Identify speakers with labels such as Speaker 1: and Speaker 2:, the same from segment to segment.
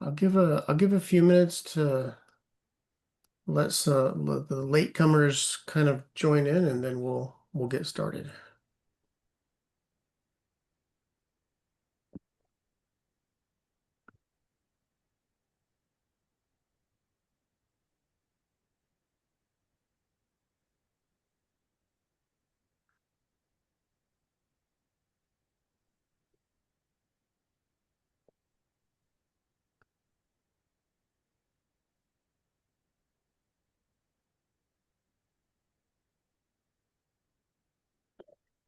Speaker 1: I'll give a few minutes to let the latecomers kind of join in, and then we'll get started.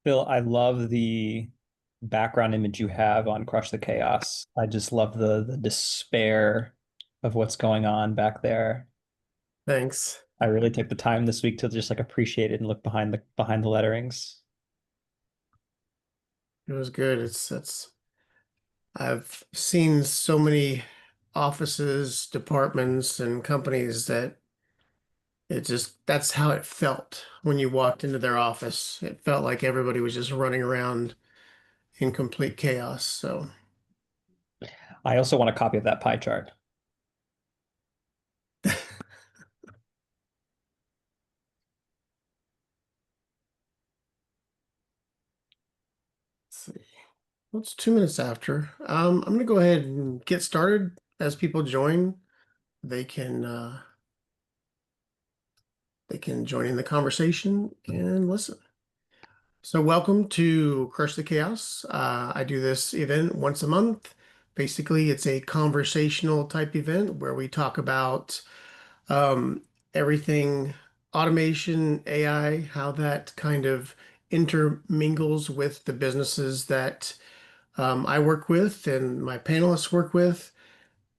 Speaker 2: Phil, I love the background image you have on Crush the Chaos. I just love the despair of what's going on back there.
Speaker 1: Thanks.
Speaker 2: I really took the time this week to just like appreciate it and look behind the letterings.
Speaker 1: It was good. It's I've seen so many offices, departments, and companies that that's how it felt when you walked into their office. It felt like everybody was just running around in complete chaos. So
Speaker 2: I also want a copy of that pie chart.
Speaker 1: let's see. Well, it's 2 minutes after. I'm gonna go ahead and get started. As people join, they can uh, they can join in the conversation and listen. So, welcome to Crush the Chaos. I do this event once a month. Basically, it's a conversational type event where we talk about um, everything automation, AI, how that kind of intermingles with the businesses that I work with and my panelists work with,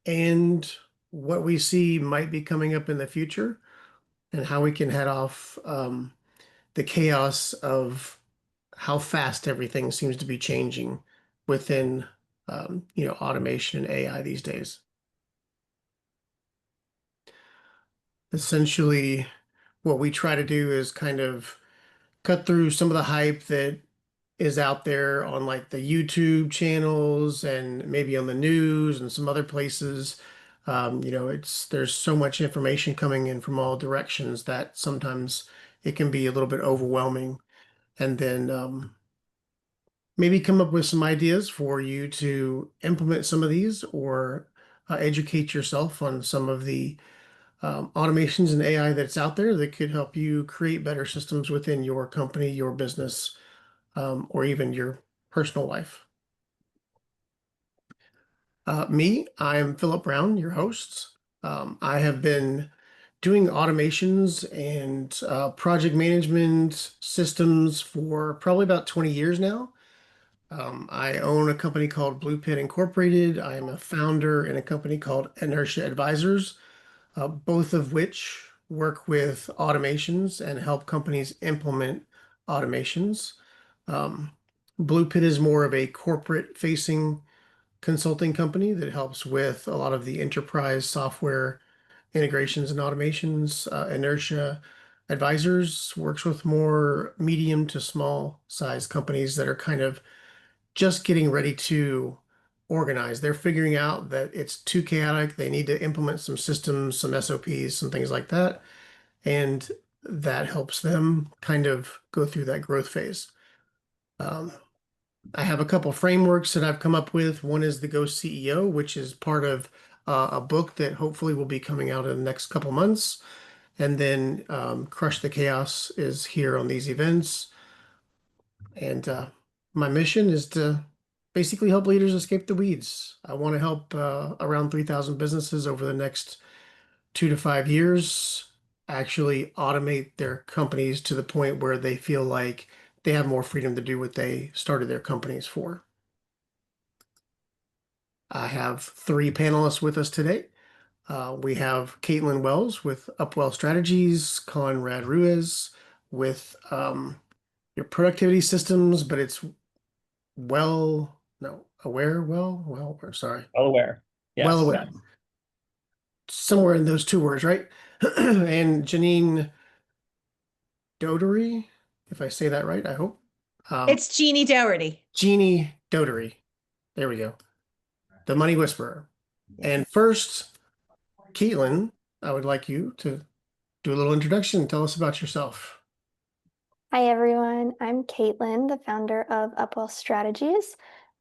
Speaker 1: and what we see might be coming up in the future, and how we can head off the chaos of how fast everything seems to be changing within automation and AI these days. Essentially, what we try to do is kind of cut through some of the hype that is out there on like the YouTube channels and maybe on the news and some other places. There's so much information coming in from all directions that sometimes it can be a little bit overwhelming. And then maybe come up with some ideas for you to implement some of these or educate yourself on some of the automations and AI that's out there that could help you create better systems within your company, your business, or even your personal life. I am Philip Brown, your host. I have been doing automations and project management systems for probably about 20 years now. I own a company called Blue Pit Incorporated. I am a founder in a company called Inertia Advisors, both of which work with automations and help companies implement automations. Um, Blue Pit is more of a corporate facing consulting company that helps with a lot of the enterprise software integrations and automations. Inertia Advisors works with more medium to small size companies that are kind of just getting ready to organize. They're figuring out that it's too chaotic. They need to implement some systems, some SOPs, some things like that. And that helps them kind of go through that growth phase. Um, I have a couple frameworks that I've come up with. One is the Go CEO, which is part of a book that hopefully will be coming out in the next couple months. And then Crush the Chaos is here on these events. And my mission is to basically help leaders escape the weeds. I want to help around 3,000 businesses over the next 2 to 5 years actually automate their companies to the point where they feel like they have more freedom to do what they started their companies for. I have three panelists with us today. We have Caityn Wells with Upwell Strategies, Conrad Ruiz with your productivity systems, but it's well, no, aware, or sorry,
Speaker 2: Well aware.
Speaker 1: well
Speaker 2: Yes.
Speaker 1: aware, somewhere in those two words, right? And Jeannie Dougherty, if I say that right, I hope. Um,
Speaker 3: It's Jeannie Dougherty.
Speaker 1: Jeannie Dougherty. There we go. The Money Whisperer. And first, Caityn, I would like you to do a little introduction. Tell us about yourself.
Speaker 3: Hi, everyone. I'm Caitlin, the founder of Upwell Strategies.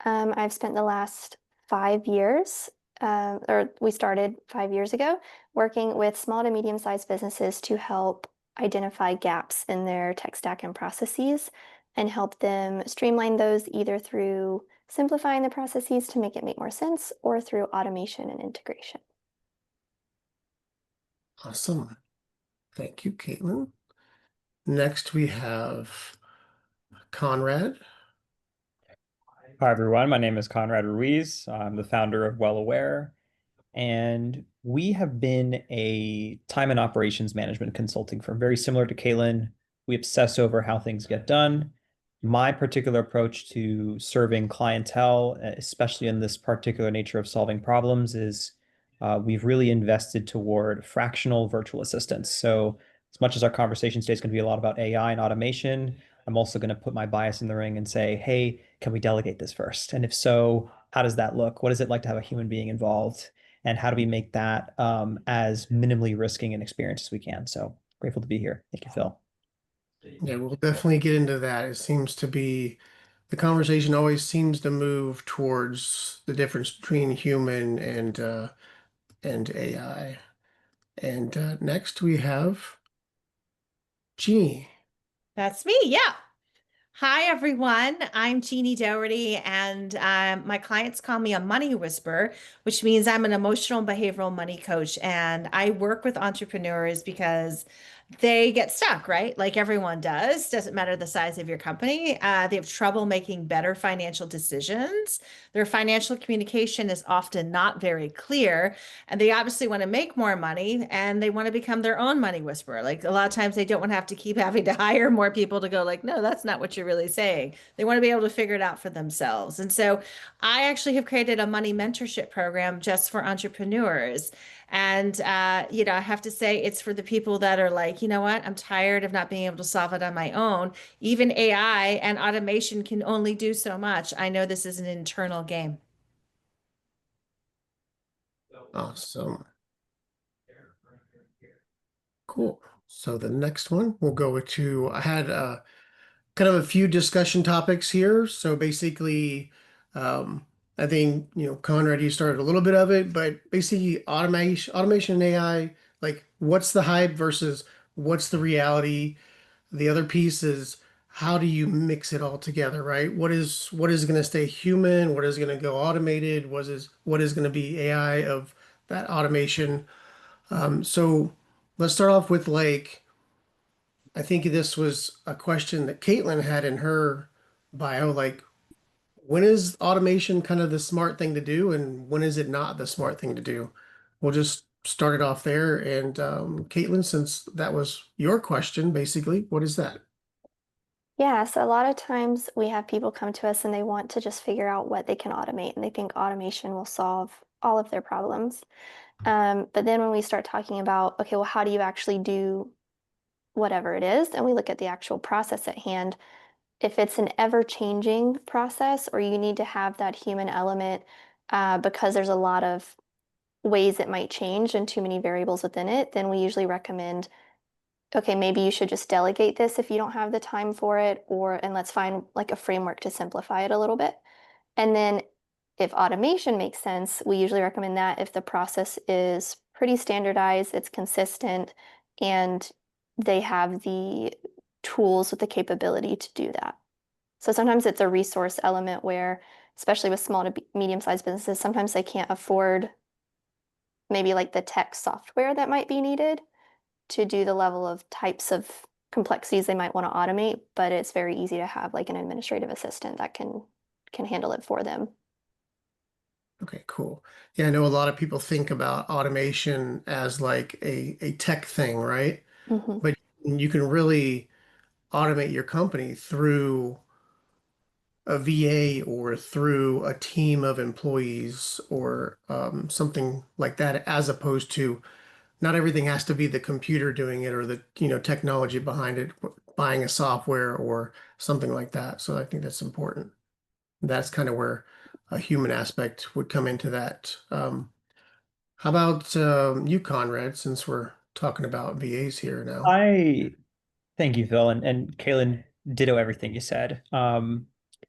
Speaker 3: I've spent the last 5 years, or we started 5 years ago, working with small to medium-sized businesses to help identify gaps in their tech stack and processes and help them streamline those either through simplifying the processes to make it make more sense or through automation and integration.
Speaker 1: Awesome. Thank you, Caitlin. Next, we have Conrad.
Speaker 2: Hi, everyone. My name is Conrad Ruiz. I'm the founder of Well Aware, and we have been a time and operations management consulting firm, very similar to Caitlin. We obsess over how things get done. My particular approach to serving clientele, especially in this particular nature of solving problems, is we've really invested toward fractional virtual assistants. So, as much as our conversation today is going to be a lot about AI and automation, I'm also going to put my bias in the ring and say, hey, can we delegate this first? And if so, how does that look? What is it like to have a human being involved? And how do we make that as minimally risking an experience as we can? So grateful to be here. Thank you, Phil.
Speaker 1: Yeah, we'll definitely get into that. It seems to be the conversation always seems to move towards the difference between human and AI. And next we have Jeannie.
Speaker 4: That's me. Yeah. Hi, everyone. I'm Jeannie Dougherty, and my clients call me a money whisperer, which means I'm an emotional and behavioral money coach. And I work with entrepreneurs because they get stuck, right? Like everyone does. Doesn't matter the size of your company. They have trouble making better financial decisions. Their financial communication is often not very clear, and they obviously want to make more money and they want to become their own money whisperer. Like a lot of times they don't want to have to keep having to hire more people to go like, no, that's not what you're really saying. They want to be able to figure it out for themselves. And so I actually have created a money mentorship program just for entrepreneurs. And, I have to say it's for the people that are like, you know what, I'm tired of not being able to solve it on my own. Even AI and automation can only do so much. I know this is an internal game.
Speaker 1: Awesome. Cool. So the next one we'll go to, I had kind of a few discussion topics here. So basically, I think, Conrad, you started a little bit of it, but basically automation and AI, like what's the hype versus what's the reality? The other piece is how do you mix it all together, right? What is going to stay human? What is going to go automated? What is going to be AI of that automation? So let's start off with like, I think this was a question that Caitlin had in her bio, like when is automation kind of the smart thing to do and when is it not the smart thing to do? We'll just start it off there. And Caitlin, since that was your question, basically, what is that?
Speaker 3: Yeah, so a lot of times we have people come to us and they want to just figure out what they can automate and they think automation will solve all of their problems. But then when we start talking about, okay, well, how do you actually do whatever it is? And we look at the actual process at hand. If it's an ever-changing process or you need to have that human element because there's a lot of ways it might change and too many variables within it, then we usually recommend okay, maybe you should just delegate this if you don't have the time for it, and let's find like a framework to simplify it a little bit. And then if automation makes sense, we usually recommend that if the process is pretty standardized, it's consistent, and they have the tools with the capability to do that. So sometimes it's a resource element where, especially with small to medium-sized businesses, sometimes they can't afford maybe like the tech software that might be needed to do the level of types of complexities they might want to automate, but it's very easy to have like an administrative assistant that can handle it for them.
Speaker 1: Okay, cool. Yeah, I know a lot of people think about automation as like a tech thing, right?
Speaker 3: Hmm.
Speaker 1: But you can really automate your company through a VA or through a team of employees or something like that, as opposed to not everything has to be the computer doing it or the technology behind it, buying a software or something like that. So I think that's important. That's kind of where a human aspect would come into that. How about you, Conrad, since we're talking about VAs here now?
Speaker 2: I Thank you, Phil, and Kaylin, ditto everything you said.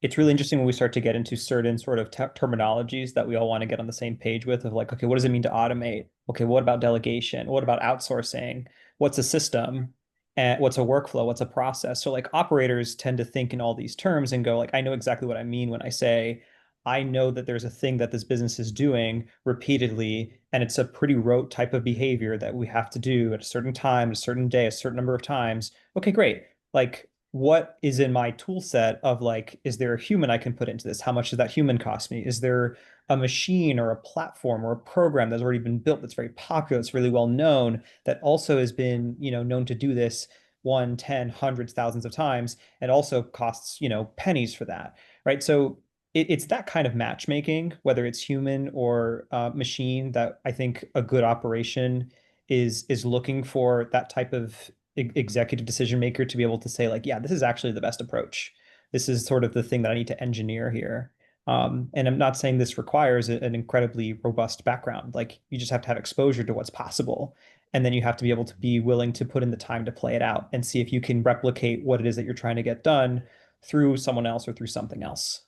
Speaker 2: It's really interesting when we start to get into certain sort of terminologies that we all want to get on the same page with, of like, okay, what does it mean to automate? Okay, what about delegation? What about outsourcing? What's a system? And what's a workflow? What's a process? So like operators tend to think in all these terms and go like, I know exactly what I mean when I say I know that there's a thing that this business is doing repeatedly, and it's a pretty rote type of behavior that we have to do at a certain time, a certain day, a certain number of times. Okay, great. Like, what is in my tool set of like, is there a human I can put into this? How much does that human cost me? Is there a machine or a platform or a program that's already been built that's very popular, that's really well known, that also has been, known to do this one, 10, hundreds, thousands of times, and also costs, pennies for that, right? So it's that kind of matchmaking, whether it's human or machine, that I think a good operation is looking for that type of executive decision maker to be able to say like, yeah, this is actually the best approach. This is sort of the thing that I need to engineer here. And I'm not saying this requires an incredibly robust background. Like you just have to have exposure to what's possible. And then you have to be able to be willing to put in the time to play it out and see if you can replicate what it is that you're trying to get done through someone else or through something else.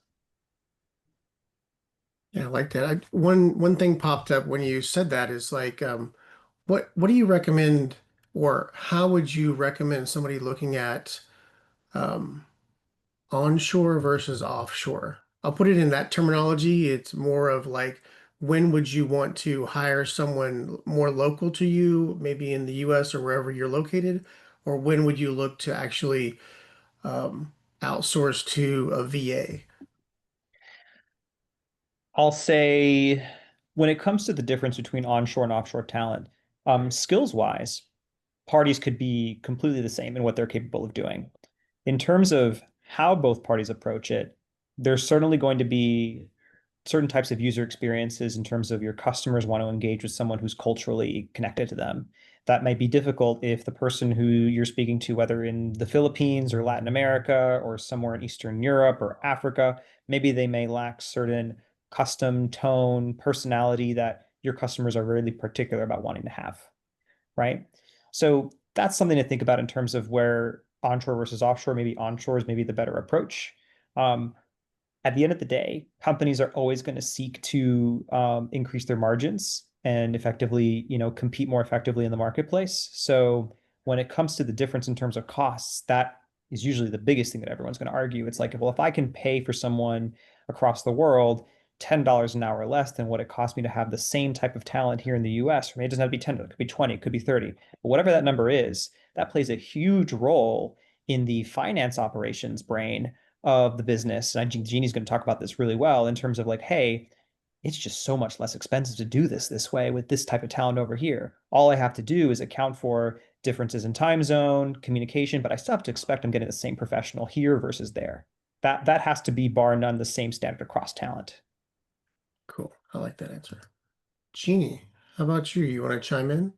Speaker 1: Yeah, I like that. One thing popped up when you said that is like, what do you recommend, or how would you recommend somebody looking at um, onshore versus offshore? I'll put it in that terminology. It's more of like, when would you want to hire someone more local to you, maybe in the US or wherever you're located, or when would you look to actually outsource to a VA?
Speaker 2: I'll say when it comes to the difference between onshore and offshore talent, skills wise, parties could be completely the same in what they're capable of doing. In terms of how both parties approach it, there's certainly going to be certain types of user experiences in terms of your customers want to engage with someone who's culturally connected to them. That might be difficult if the person who you're speaking to, whether in the Philippines or Latin America or somewhere in Eastern Europe or Africa, maybe they may lack certain custom tone, personality that your customers are really particular about wanting to have, right? So that's something to think about in terms of where onshore versus offshore, maybe onshore is maybe the better approach. Um, at the end of the day, companies are always going to seek to increase their margins and effectively, compete more effectively in the marketplace. So when it comes to the difference in terms of costs, that is usually the biggest thing that everyone's going to argue. It's like, well, if I can pay for someone across the world $10 an hour less than what it cost me to have the same type of talent here in the US, for me, it doesn't have to be 10, it could be 20, it could be 30, but whatever that number is, that plays a huge role in the finance operations brain of the business. And I think Jeannie's going to talk about this really well in terms of like, hey, it's just so much less expensive to do this way with this type of talent over here. All I have to do is account for differences in time zone, communication, but I still have to expect I'm getting the same professional here versus there. That has to be bar none the same standard across talent.
Speaker 1: Cool. I like that answer. Jeannie, how about you? You want to chime in?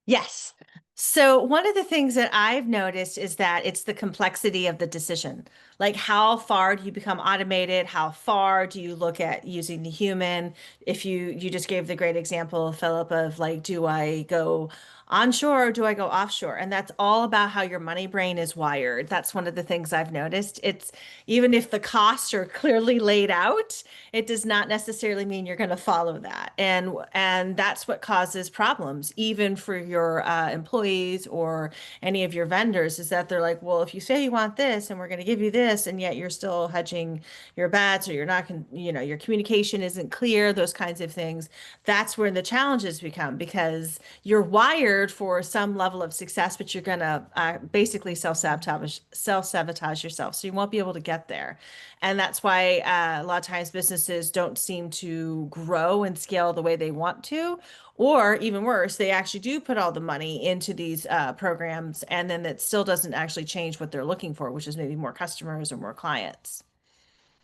Speaker 4: Yes. So one of the things that I've noticed is that it's the complexity of the decision. Like how far do you become automated? How far do you look at using the human? If you just gave the great example, Philip, of like, do I go onshore or do I go offshore? And that's all about how your money brain is wired. That's one of the things I've noticed. It's even if the costs are clearly laid out, it does not necessarily mean you're going to follow that. And that's what causes problems, even for your employees or any of your vendors, is that they're like, well, if you say you want this and we're going to give you this, and yet you're still hedging your bets, or you're not, your communication isn't clear, those kinds of things. That's where the challenges become, because you're wired for some level of success, but you're going to basically self-sabotage yourself. So you won't be able to get there. And that's why a lot of times businesses don't seem to grow and scale the way they want to. Or even worse, they actually do put all the money into these programs, and then it still doesn't actually change what they're looking for, which is maybe more customers or more clients.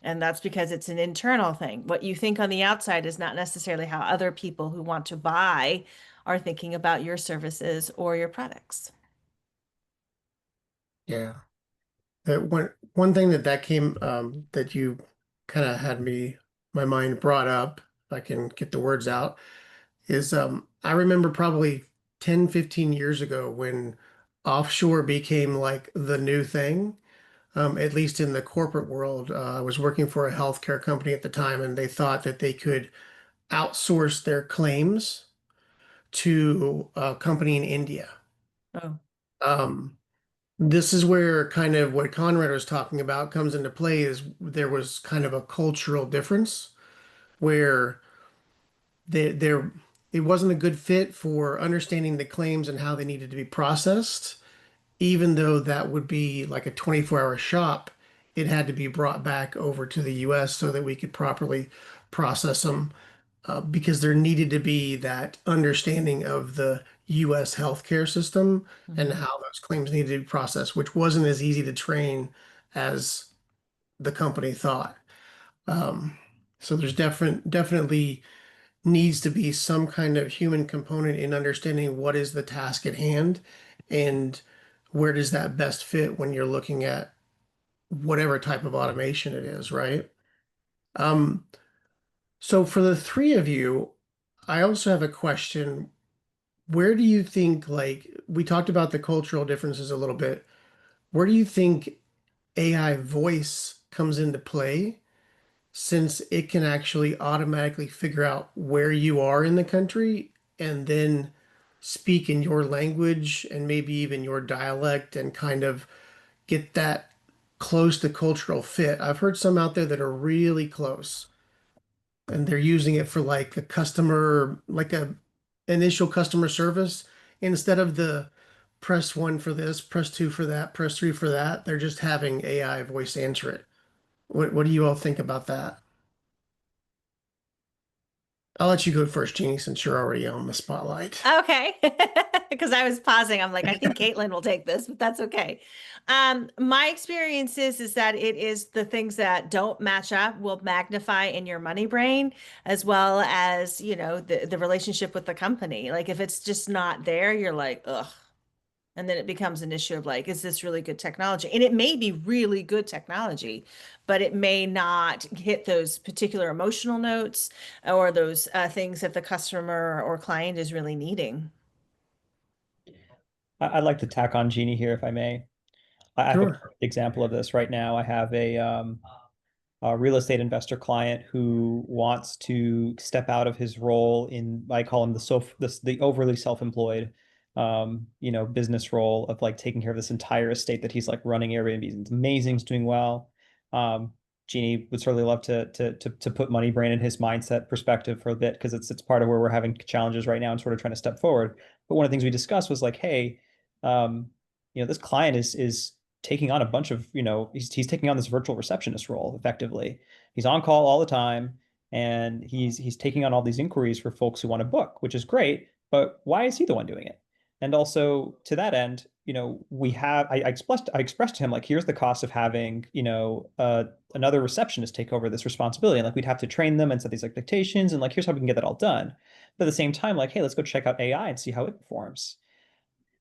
Speaker 4: And that's because it's an internal thing. What you think on the outside is not necessarily how other people who want to buy are thinking about your services or your products.
Speaker 1: Yeah. One thing that came that you kind of had my mind brought up I can get the words out, is I remember probably 10, 15 years ago when offshore became like the new thing, at least in the corporate world. I was working for a healthcare company at the time, and they thought that they could outsource their claims to a company in India.
Speaker 4: Oh.
Speaker 1: Um, this is where kind of what Conrad was talking about comes into play is there was kind of a cultural difference where there it wasn't a good fit for understanding the claims and how they needed to be processed. Even though that would be like a 24-hour shop, it had to be brought back over to the US so that we could properly process them, because there needed to be that understanding of the US healthcare system and
Speaker 4: Mhm.
Speaker 1: how those claims needed to be processed, which wasn't as easy to train as the company thought. Um, so there's definitely needs to be some kind of human component in understanding what is the task at hand and where does that best fit when you're looking at whatever type of automation it is, right? Um, so for the three of you, I also have a question. Where do you think, like, we talked about the cultural differences a little bit. Where do you think AI voice comes into play since it can actually automatically figure out where you are in the country and then speak in your language and maybe even your dialect and kind of get that close to cultural fit? I've heard some out there that are really close and they're using it for like a customer, like a initial customer service. Instead of the press one for this, press two for that, press three for that, they're just having AI voice answer it. What do you all think about that? I'll let you go first, Jeannie, since you're already on the spotlight.
Speaker 4: Okay. Because I was pausing. I'm like, I think Caitlin will take this, but that's okay. My experience is that it is the things that don't match up will magnify in your money brain, as well as, the relationship with the company. Like if it's just not there, you're like, ugh. And then it becomes an issue of like, is this really good technology? And it may be really good technology, but it may not hit those particular emotional notes or those things that the customer or client is really needing.
Speaker 2: I'd like to tack on Jeannie here, if I may. I have a
Speaker 1: Sure.
Speaker 2: perfect example of this right now. I have a real estate investor client who wants to step out of his role in, I call him the overly self-employed, business role of like taking care of this entire estate that he's like running Airbnbs. It's amazing. He's doing well. Um, Jeannie would certainly love to put money brain in his mindset perspective for a bit because it's part of where we're having challenges right now and sort of trying to step forward. But one of the things we discussed was like, hey, this client is taking on a bunch of, he's taking on this virtual receptionist role effectively. He's on call all the time and he's taking on all these inquiries for folks who want to book, which is great, but why is he the one doing it? And also to that end, I expressed to him like, here's the cost of having, another receptionist take over this responsibility. And like, we'd have to train them and set these expectations. And like, here's how we can get that all done. But at the same time, like, hey, let's go check out AI and see how it performs.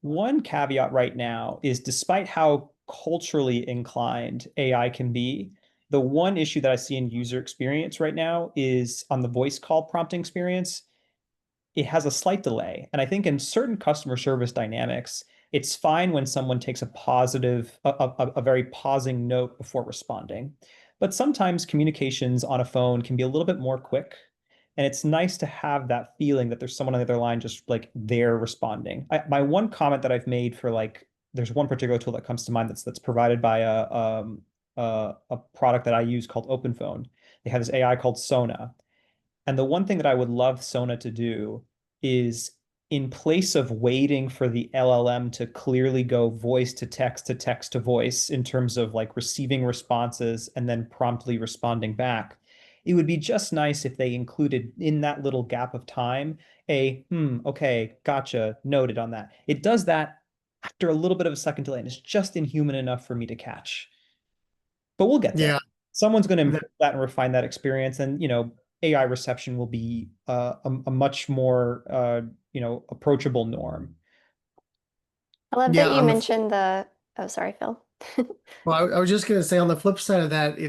Speaker 2: One caveat right now is despite how culturally inclined AI can be, the one issue that I see in user experience right now is on the voice call prompting experience. It has a slight delay. And I think in certain customer service dynamics, it's fine when someone takes a very pausing note before responding. But sometimes communications on a phone can be a little bit more quick. And it's nice to have that feeling that there's someone on the other line just like they're responding. My one comment that I've made for like, there's one particular tool that comes to mind that's provided by a product that I use called OpenPhone. They have this AI called Sona. And the one thing that I would love Sona to do is in place of waiting for the LLM to clearly go voice to text to voice in terms of like receiving responses and then promptly responding back, it would be just nice if they included in that little gap of time okay, gotcha, noted on that. It does that after a little bit of a second delay, and it's just inhuman enough for me to catch. But we'll get there.
Speaker 1: Yeah.
Speaker 2: Someone's going to improve that and refine that experience, and AI reception will be a much more approachable norm.
Speaker 3: I love
Speaker 1: Yeah.
Speaker 3: that you mentioned oh, sorry, Phil.
Speaker 1: Well, I was just going to say on the flip side of that,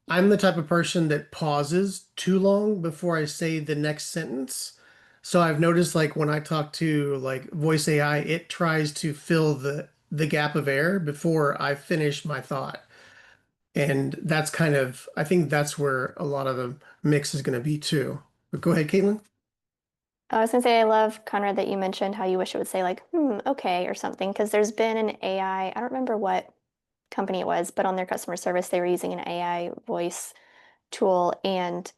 Speaker 1: I'm the type of person that pauses too long before I say the next sentence. So I've noticed like when I talk to like voice AI, it tries to fill the gap of air before I finish my thought. And that's kind of, I think that's where a lot of the mix is going to be too. But go ahead, Caitlin.
Speaker 3: I was gonna say I love, Conrad, that you mentioned how you wish it would say like, okay, or something, because there's been an AI, I don't remember what company it was, but on their customer service, they were using an AI voice tool, and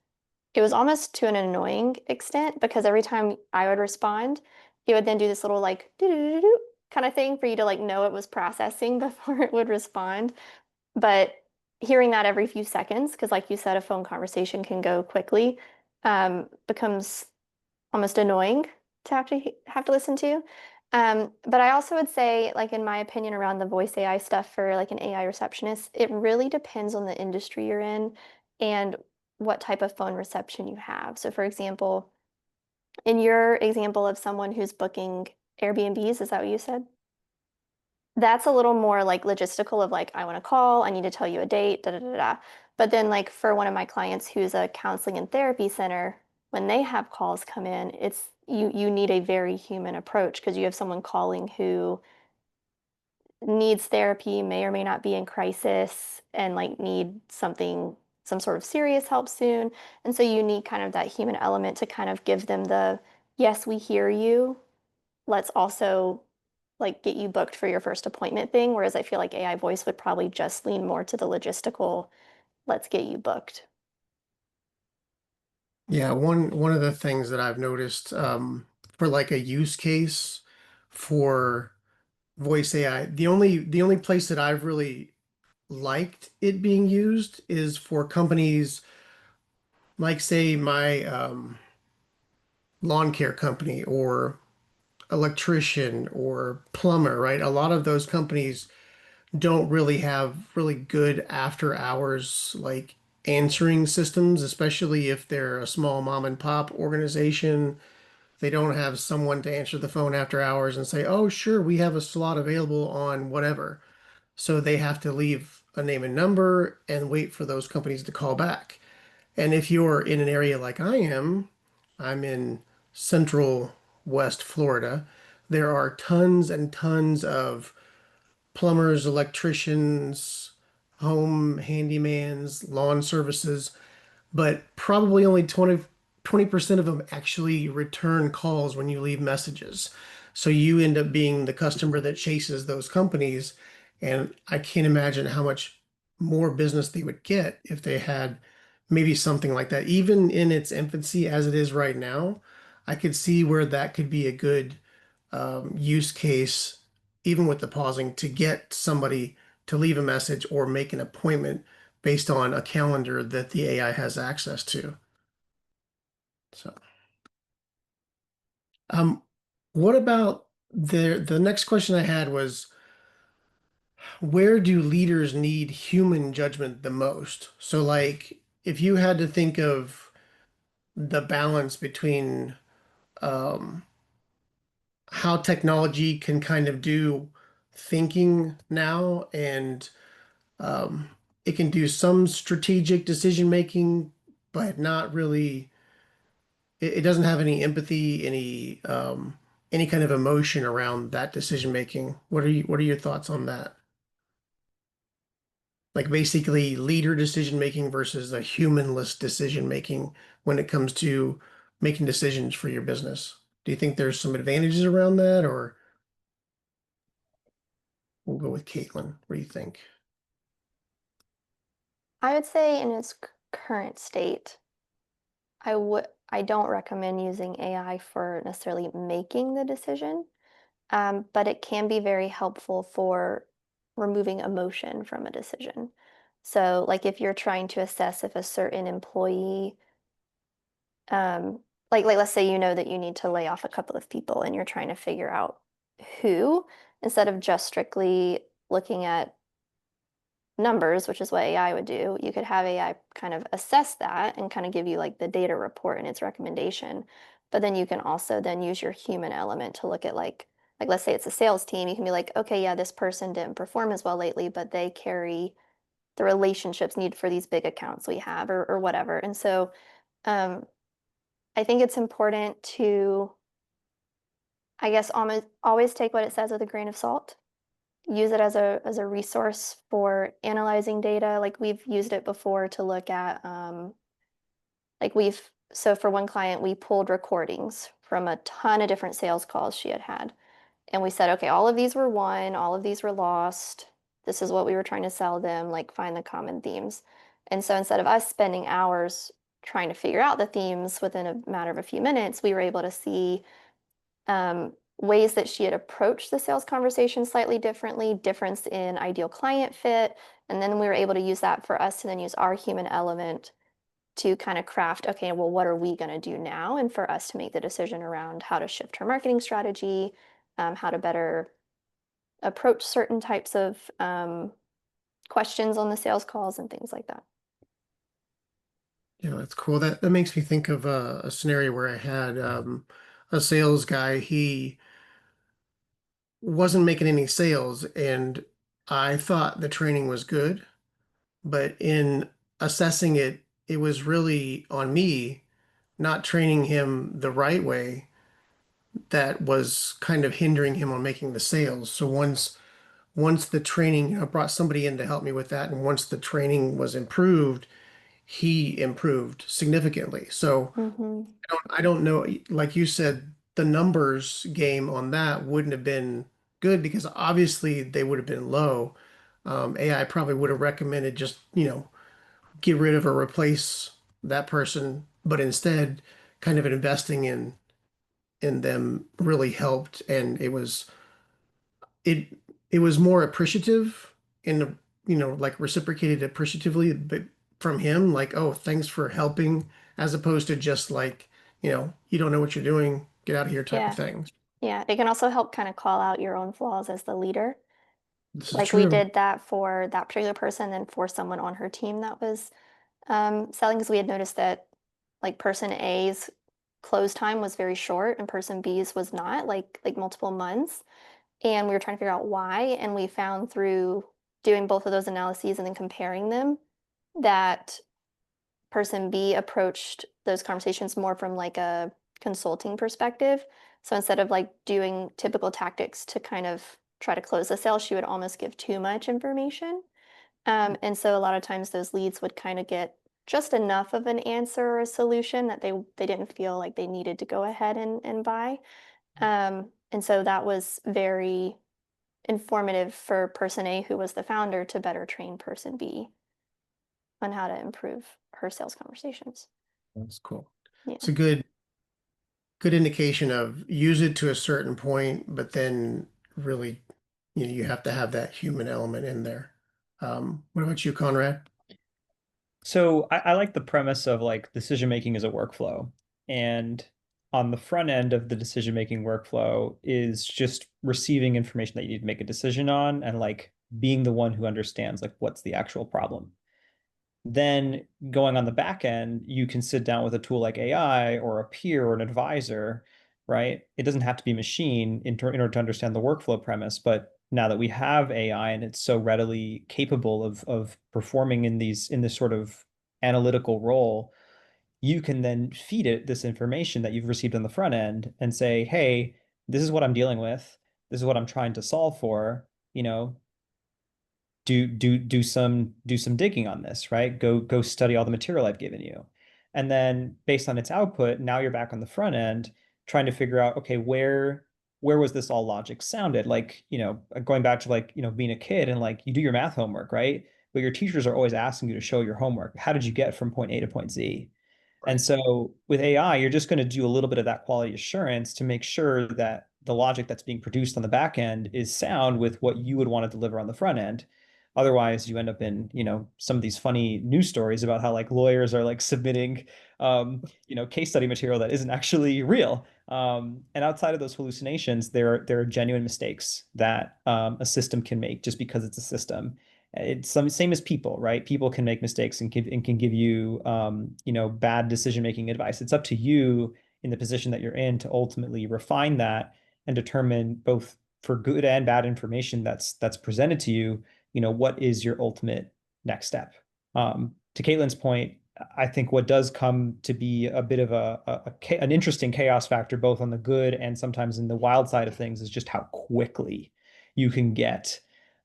Speaker 3: it was almost to an annoying extent because every time I would respond, it would then do this little like do do do do kind of thing for you to like know it was processing before it would respond. But hearing that every few seconds, because like you said, a phone conversation can go quickly, becomes almost annoying to have to listen to. But I also would say, like in my opinion, around the voice AI stuff for like an AI receptionist, it really depends on the industry you're in and what type of phone reception you have. So, for example, in your example of someone who's booking Airbnbs, is that what you said? That's a little more like logistical of like, I want to call, I need to tell you a date, da da da da. But then like for one of my clients who's a counseling and therapy center, when they have calls come in, it's you need a very human approach because you have someone calling who needs therapy, may or may not be in crisis and like need something, some sort of serious help soon. And so you need kind of that human element to kind of give them the, yes, we hear you. Let's also like get you booked for your first appointment thing. Whereas I feel like AI voice would probably just lean more to the logistical, let's get you booked.
Speaker 1: Yeah, one of the things that I've noticed for like a use case for voice AI, the only place that I've really liked it being used is for companies like say my lawn care company or electrician or plumber, right? A lot of those companies don't really have really good after hours like answering systems, especially if they're a small mom and pop organization. They don't have someone to answer the phone after hours and say, "Oh, sure, we have a slot available on whatever." So they have to leave a name and number and wait for those companies to call back. And if you're in an area like I am, I'm in Central West Florida, there are tons and tons of plumbers, electricians, home handymans, lawn services, but probably only 20% of them actually return calls when you leave messages. So you end up being the customer that chases those companies. And I can't imagine how much more business they would get if they had maybe something like that. Even in its infancy as it is right now, I could see where that could be a good use case, even with the pausing, to get somebody to leave a message or make an appointment based on a calendar that the AI has access to. So, um, what about the next question I had was, where do leaders need human judgment the most? So, like, if you had to think of the balance between um, how technology can kind of do thinking now and um, it can do some strategic decision making, but not really. It doesn't have any empathy, any kind of emotion around that decision making. What are your thoughts on that? Like basically leader decision making versus a humanless decision making when it comes to making decisions for your business. Do you think there's some advantages around that, or we'll go with Caitlin? What do you think?
Speaker 3: I would say in its current state, I don't recommend using AI for necessarily making the decision, but it can be very helpful for removing emotion from a decision. So, like if you're trying to assess if a certain employee, like let's say you know that you need to lay off a couple of people and you're trying to figure out who, instead of just strictly looking at numbers, which is what AI would do, you could have AI kind of assess that and kind of give you like the data report and its recommendation. But then you can also then use your human element to look at like let's say it's a sales team, you can be like, okay, yeah, this person didn't perform as well lately, but they carry the relationships needed for these big accounts we have or whatever. And so I think it's important to, I guess, always take what it says with a grain of salt. Use it as a resource for analyzing data. Like we've used it before to look at so for one client, we pulled recordings from a ton of different sales calls she had. And we said, okay, all of these were won, all of these were lost. This is what we were trying to sell them, like find the common themes. And so instead of us spending hours trying to figure out the themes within a matter of a few minutes, we were able to see ways that she had approached the sales conversation slightly differently, difference in ideal client fit. And then we were able to use that for us to then use our human element to kind of craft, okay, well, what are we going to do now? And for us to make the decision around how to shift her marketing strategy, how to better approach certain types of questions on the sales calls and things like that.
Speaker 1: Yeah, that's cool. That makes me think of a scenario where I had a sales guy. He wasn't making any sales, and I thought the training was good, but in assessing it, it was really on me not training him the right way that was kind of hindering him on making the sales. So once the training, I brought somebody in to help me with that, and once the training was improved, he improved significantly. So I don't know, like you said, the numbers game on that wouldn't have been good because obviously they would have been low. AI probably would have recommended just, get rid of or replace that person, but instead kind of investing in them really helped. And it it was more appreciative in the, like reciprocated appreciatively, but from him, like, oh, thanks for helping, as opposed to just like, you don't know what you're doing, get out of here type of thing.
Speaker 3: Yeah, it can also help kind of call out your own flaws as the leader.
Speaker 1: This is
Speaker 3: Like we
Speaker 1: true.
Speaker 3: did that for that particular person and for someone on her team that was selling, because we had noticed that like person A's close time was very short and person B's was not, like multiple months. And we were trying to figure out why. And we found through doing both of those analyses and then comparing them that person B approached those conversations more from like a consulting perspective. So instead of like doing typical tactics to kind of try to close the sale, she would almost give too much information. And so a lot of times those leads would kind of get just enough of an answer or a solution that they didn't feel like they needed to go ahead and buy. And so that was very informative for person A, who was the founder, to better train person B on how to improve her sales conversations.
Speaker 1: That's cool.
Speaker 3: Yeah.
Speaker 1: It's a good indication of use it to a certain point, but then really, you have to have that human element in there. What about you, Conrad?
Speaker 2: So I like the premise of like decision making as a workflow. And on the front end of the decision making workflow is just receiving information that you need to make a decision on and like being the one who understands like what's the actual problem. Then going on the back end, you can sit down with a tool like AI or a peer or an advisor, right? It doesn't have to be machine in order to understand the workflow premise, but now that we have AI and it's so readily capable of performing in this sort of analytical role, you can then feed it this information that you've received on the front end and say, hey, this is what I'm dealing with. This is what I'm trying to solve for. Do some digging on this, right? Go study all the material I've given you. And then based on its output, now you're back on the front end trying to figure out, okay, where was this all logic sounded? Like, going back to like, being a kid and like you do your math homework, right? But your teachers are always asking you to show your homework. How did you get from point A to point Z? And so with AI, you're just going to do a little bit of that quality assurance to make sure that the logic that's being produced on the back end is sound with what you would want to deliver on the front end. Otherwise, you end up in, some of these funny news stories about how like lawyers are like submitting, case study material that isn't actually real. And outside of those hallucinations, there are genuine mistakes that a system can make just because it's a system. It's same as people, right? People can make mistakes and can give you, bad decision-making advice. It's up to you in the position that you're in to ultimately refine that and determine both for good and bad information that's presented to you, what is your ultimate next step. To Caitlin's point, I think what does come to be a bit of an interesting chaos factor, both on the good and sometimes in the wild side of things, is just how quickly you can get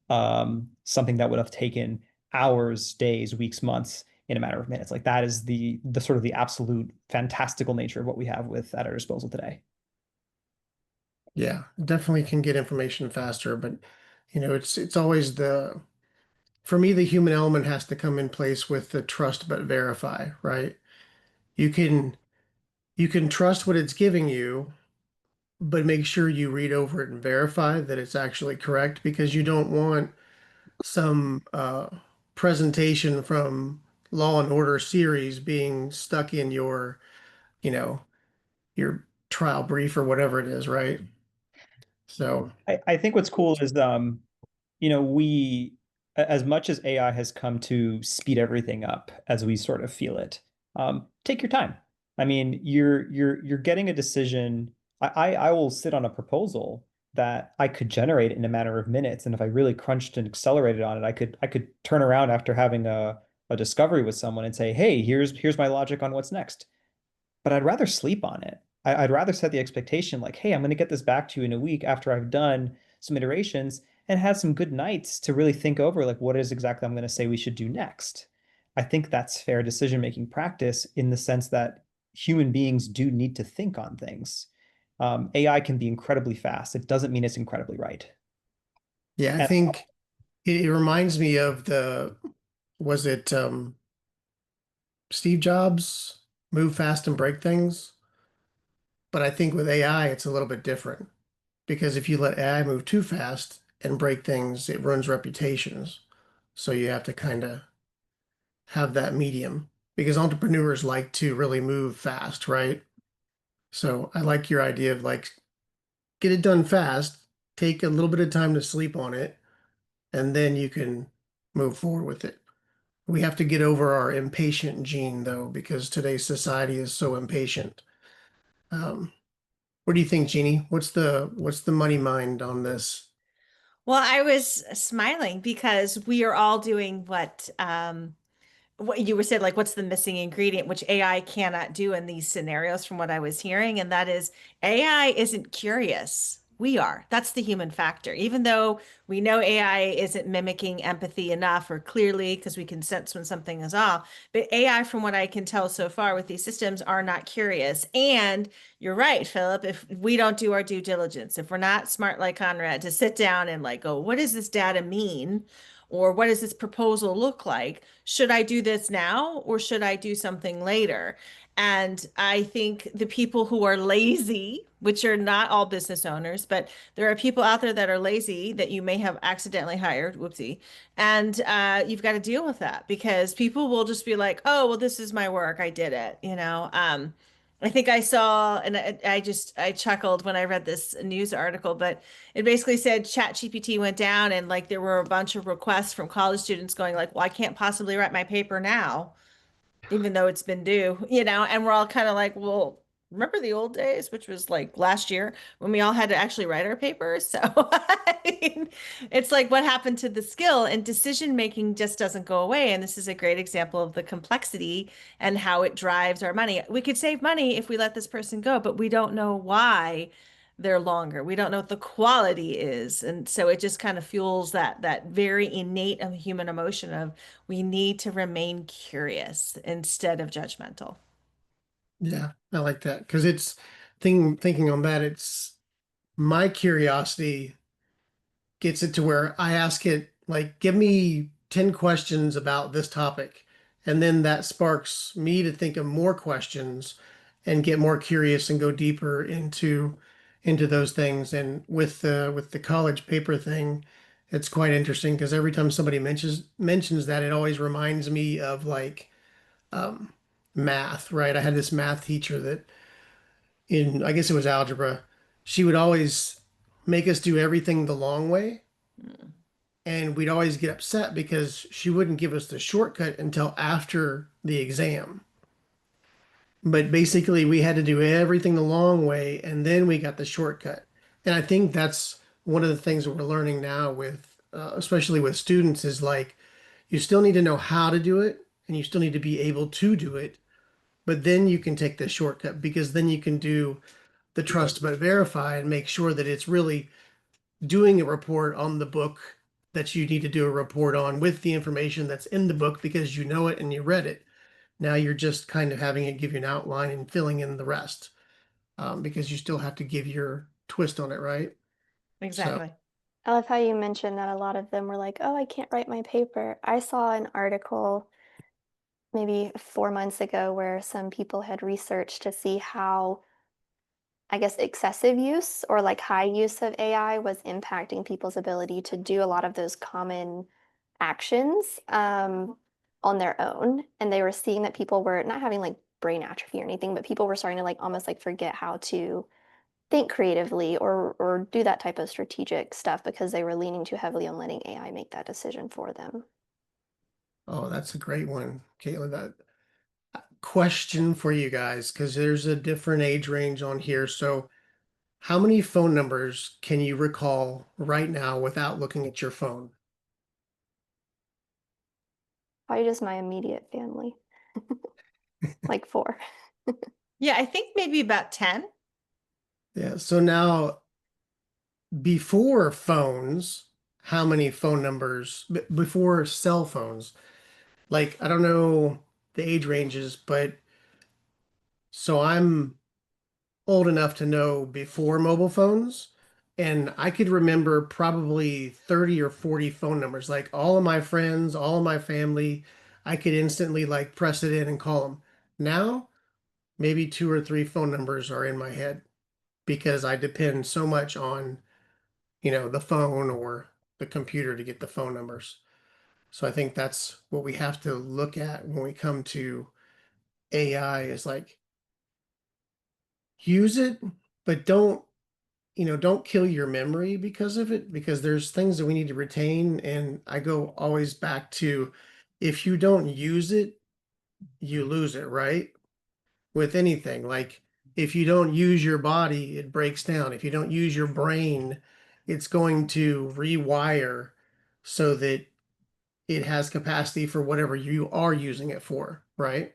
Speaker 2: something that would have taken hours, days, weeks, months in a matter of minutes. Like that is the sort of the absolute fantastical nature of what we have at our disposal today.
Speaker 1: Yeah, definitely can get information faster, but it's always for me, the human element has to come in place with the trust but verify, right? You can you can trust what it's giving you, but make sure you read over it and verify that it's actually correct because you don't want some presentation from Law and Order series being stuck in you know, your trial brief or whatever it is, right? So,
Speaker 2: I think what's cool is we, as much as AI has come to speed everything up as we sort of feel it, take your time. I mean, you're getting a decision. I will sit on a proposal that I could generate in a matter of minutes, and if I really crunched and accelerated on it, I could turn around after having a discovery with someone and say, hey, here's my logic on what's next. But I'd rather sleep on it. I'd rather set the expectation like, hey, I'm going to get this back to you in a week after I've done some iterations and had some good nights to really think over like what is exactly I'm going to say we should do next. I think that's fair decision-making practice in the sense that human beings do need to think on things. AI can be incredibly fast. It doesn't mean it's incredibly right.
Speaker 1: yeah, I
Speaker 2: And
Speaker 1: think it reminds me of was it Steve Jobs, move fast and break things? But I think with AI, it's a little bit different because if you let AI move too fast and break things, it ruins reputations. So you have to kind of have that medium because entrepreneurs like to really move fast, right? So I like your idea of like get it done fast, take a little bit of time to sleep on it, and then you can move forward with it. We have to get over our impatient gene though, because today's society is so impatient. Um, what do you think, Jeannie? What's the money mind on this?
Speaker 4: Well, I was smiling because we are all doing what you were said, like what's the missing ingredient, which AI cannot do in these scenarios from what I was hearing, and that is AI isn't curious. We are. That's the human factor. Even though we know AI isn't mimicking empathy enough or clearly because we can sense when something is off, but AI, from what I can tell so far with these systems, are not curious. And you're right, Philip, if we don't do our due diligence, if we're not smart like Conrad to sit down and like go, what does this data mean? Or what does this proposal look like? Should I do this now or should I do something later? And I think the people who are lazy, which are not all business owners, but there are people out there that are lazy that you may have accidentally hired, whoopsie, and you've got to deal with that because people will just be like, "Oh, well, this is my work. I did it." I think I saw, and I chuckled when I read this news article, but it basically said ChatGPT went down and like there were a bunch of requests from college students going like, "Well, I can't possibly write my paper now, even though it's been due," and we're all kind of like, well, remember the old days, which was like last year when we all had to actually write our papers. So I mean, it's like what happened to the skill and decision making just doesn't go away. And this is a great example of the complexity and how it drives our money. We could save money if we let this person go, but we don't know why they're longer. We don't know what the quality is. And so it just kind of fuels that very innate human emotion of we need to remain curious instead of judgmental.
Speaker 1: Yeah, I like that because thinking on that, it's my curiosity gets it to where I ask it like, give me 10 questions about this topic. And then that sparks me to think of more questions and get more curious and go deeper into those things. And with the college paper thing, it's quite interesting because every time somebody mentions that, it always reminds me of like um, math, right? I had this math teacher that I guess it was algebra, she would always make us do everything the long way.
Speaker 4: Mm.
Speaker 1: And we'd always get upset because she wouldn't give us the shortcut until after the exam. But basically, we had to do everything the long way, and then we got the shortcut. And I think that's one of the things that we're learning now with, especially with students, is like You still need to know how to do it, and you still need to be able to do it. But then you can take the shortcut, because then you can do the trust but verify and make sure that it's really doing a report on the book that you need to do a report on with the information that's in the book because you know it and you read it. Now you're just kind of having it give you an outline and filling in the rest, because you still have to give your twist on it, right?
Speaker 4: Exactly.
Speaker 3: I love how you mentioned that a lot of them were like, oh, I can't write my paper. I saw an article maybe 4 months ago where some people had researched to see how, I guess, excessive use or like high use of AI was impacting people's ability to do a lot of those common actions on their own. And they were seeing that people were not having like brain atrophy or anything, but people were starting to like almost like forget how to think creatively or do that type of strategic stuff because they were leaning too heavily on letting AI make that decision for them.
Speaker 1: Oh, that's a great one, Caitlin. That question for you guys, because there's a different age range on here. So, how many phone numbers can you recall right now without looking at your phone?
Speaker 3: Probably just my immediate family, like four.
Speaker 4: Yeah, I think maybe about 10.
Speaker 1: Yeah. So now, before phones, how many phone numbers before cell phones? Like, I don't know the age ranges, but so I'm old enough to know before mobile phones, and I could remember probably 30 or 40 phone numbers, like all of my friends, all of my family. I could instantly like press it in and call them. Now, maybe two or three phone numbers are in my head because I depend so much on, the phone or the computer to get the phone numbers. So I think that's what we have to look at when we come to AI is like use it, but don't kill your memory because of it, because there's things that we need to retain. And I go always back to if you don't use it, you lose it, right? With anything, like if you don't use your body, it breaks down. If you don't use your brain, it's going to rewire so that it has capacity for whatever you are using it for, right?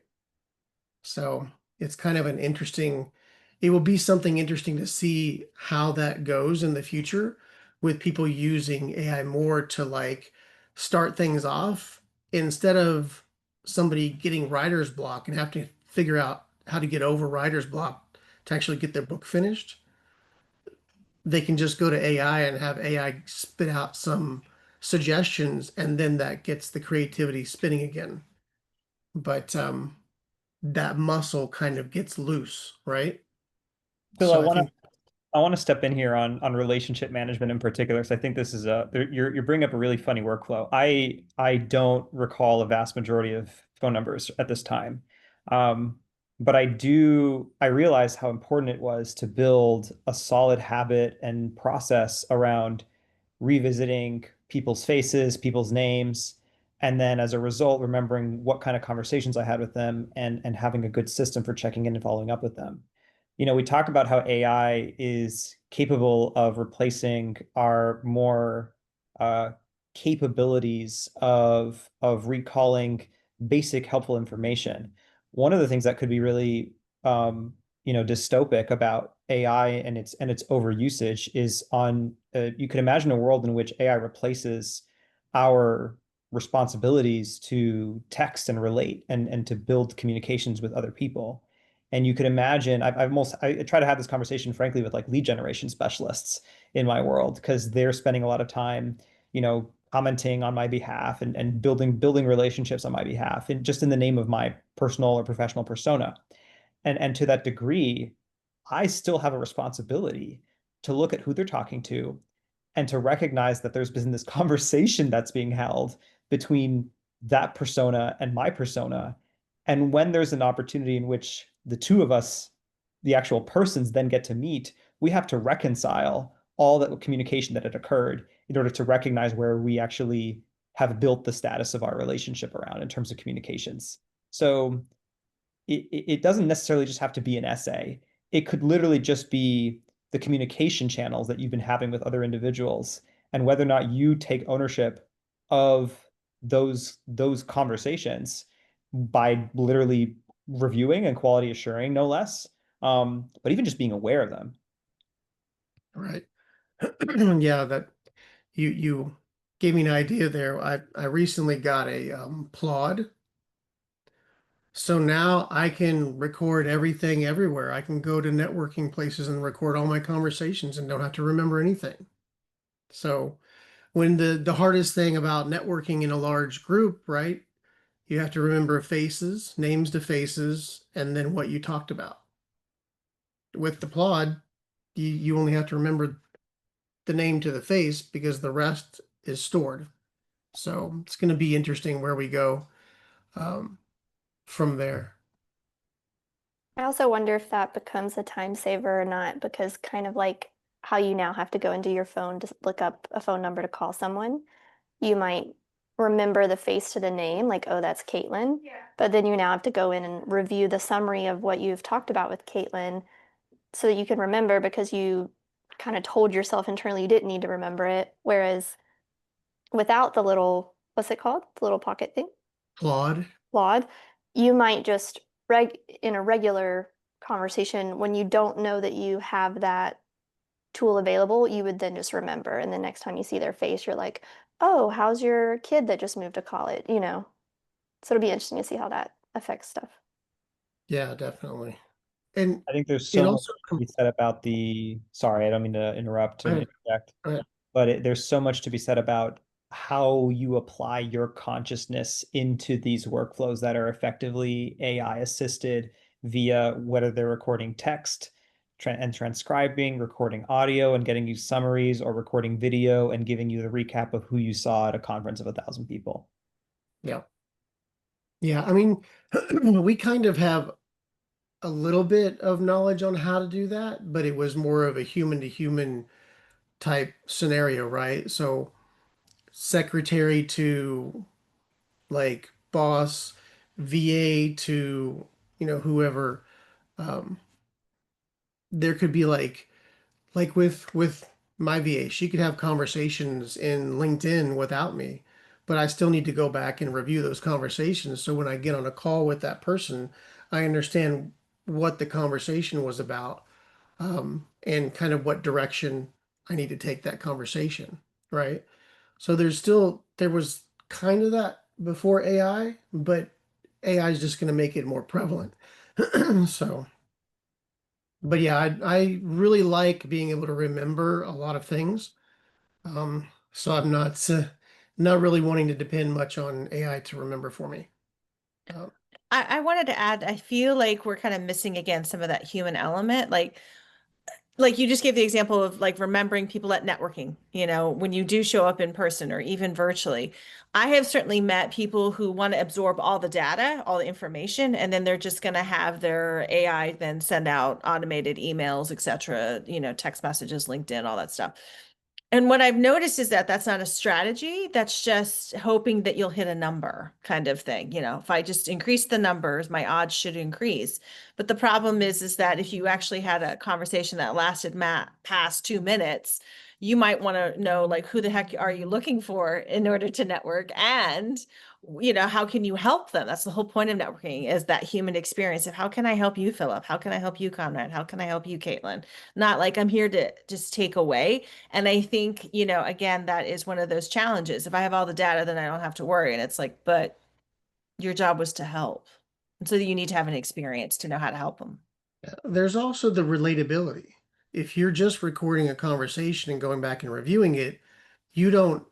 Speaker 1: So it's kind of it will be something interesting to see how that goes in the future with people using AI more to like start things off instead of somebody getting writer's block and have to figure out how to get over writer's block to actually get their book finished. They can just go to AI and have AI spit out some suggestions, and then that gets the creativity spinning again. But that muscle kind of gets loose, right?
Speaker 2: Phil,
Speaker 1: So I think,
Speaker 2: I want to step in here on relationship management in particular. So I think this is you're bringing up a really funny workflow. I don't recall a vast majority of phone numbers at this time. Um, but I realize how important it was to build a solid habit and process around revisiting people's faces, people's names, and then as a result, remembering what kind of conversations I had with them and having a good system for checking in and following up with them. We talk about how AI is capable of replacing our more capabilities of recalling basic helpful information. One of the things that could be really dystopic about AI and its overusage is you could imagine a world in which AI replaces our responsibilities to text and relate and to build communications with other people. And you could imagine, I try to have this conversation, frankly, with like lead generation specialists in my world, because they're spending a lot of time, commenting on my behalf and building relationships on my behalf, and just in the name of my personal or professional persona. And to that degree, I still have a responsibility to look at who they're talking to and to recognize that there's been this conversation that's being held between that persona and my persona. And when there's an opportunity in which the two of us, the actual persons, then get to meet, we have to reconcile all that communication that had occurred in order to recognize where we actually have built the status of our relationship around in terms of communications. So it doesn't necessarily just have to be an essay. It could literally just be the communication channels that you've been having with other individuals and whether or not you take ownership of those conversations by literally reviewing and quality assuring, no less. But even just being aware of them.
Speaker 1: Right. Yeah, that you gave me an idea there. I recently got a Plod. So now I can record everything everywhere. I can go to networking places and record all my conversations and don't have to remember anything. So when the hardest thing about networking in a large group, right? You have to remember faces, names to faces, and then what you talked about. With the Plod, you only have to remember the name to the face because the rest is stored. So it's going to be interesting where we go um, from there.
Speaker 3: I also wonder if that becomes a time saver or not, because kind of like how you now have to go into your phone to look up a phone number to call someone, you might remember the face to the name, like, oh, that's Caityn. Yeah. But then you now have to go in and review the summary of what you've talked about with Caityn so that you can remember, because you kind of told yourself internally you didn't need to remember it. Whereas without the little, what's it called? The little pocket thing?
Speaker 1: Plod.
Speaker 3: Flawed, you might just in a regular conversation, when you don't know that you have that tool available, you would then just remember. And the next time you see their face, you're like, oh, how's your kid that just moved to college? So it'll be interesting to see how that affects stuff.
Speaker 1: Yeah, definitely. And
Speaker 2: I think there's
Speaker 1: it
Speaker 2: so much
Speaker 1: also
Speaker 2: to be said about sorry, I don't mean to interrupt and interject, but there's so much to be said about how you apply your consciousness into these workflows that are effectively AI assisted via whether they're recording text and transcribing, recording audio and getting you summaries, or recording video and giving you the recap of who you saw at a conference of 1,000 people.
Speaker 1: Yeah. Yeah, I mean, we kind of have a little bit of knowledge on how to do that, but it was more of a human to human type scenario, right? So secretary to like boss, VA to, whoever. Um, there could be like with my VA, she could have conversations in LinkedIn without me, but I still need to go back and review those conversations. So when I get on a call with that person, I understand what the conversation was about, and kind of what direction I need to take that conversation, right? So there was kind of that before AI, but AI is just going to make it more prevalent. So, but yeah, I really like being able to remember a lot of things. So I'm not really wanting to depend much on AI to remember for me. Uh,
Speaker 4: I wanted to add, I feel like we're kind of missing again some of that human element. Like you just gave the example of like remembering people at networking, when you do show up in person or even virtually. I have certainly met people who want to absorb all the data, all the information, and then they're just going to have their AI then send out automated emails, etc., text messages, LinkedIn, all that stuff. And what I've noticed is that that's not a strategy. That's just hoping that you'll hit a number kind of thing. If I just increase the numbers, my odds should increase. But the problem is that if you actually had a conversation that lasted past 2 minutes, you might want to know like who the heck are you looking for in order to network, and how can you help them? That's the whole point of networking, is that human experience of how can I help you, Philip? How can I help you, Conrad? How can I help you, Caityn? Not like I'm here to just take away. And I think, again, that is one of those challenges. If I have all the data, then I don't have to worry. And it's like, but your job was to help. And so you need to have an experience to know how to help them.
Speaker 1: there's also the relatability. If you're just recording a conversation and going back and reviewing it, you don't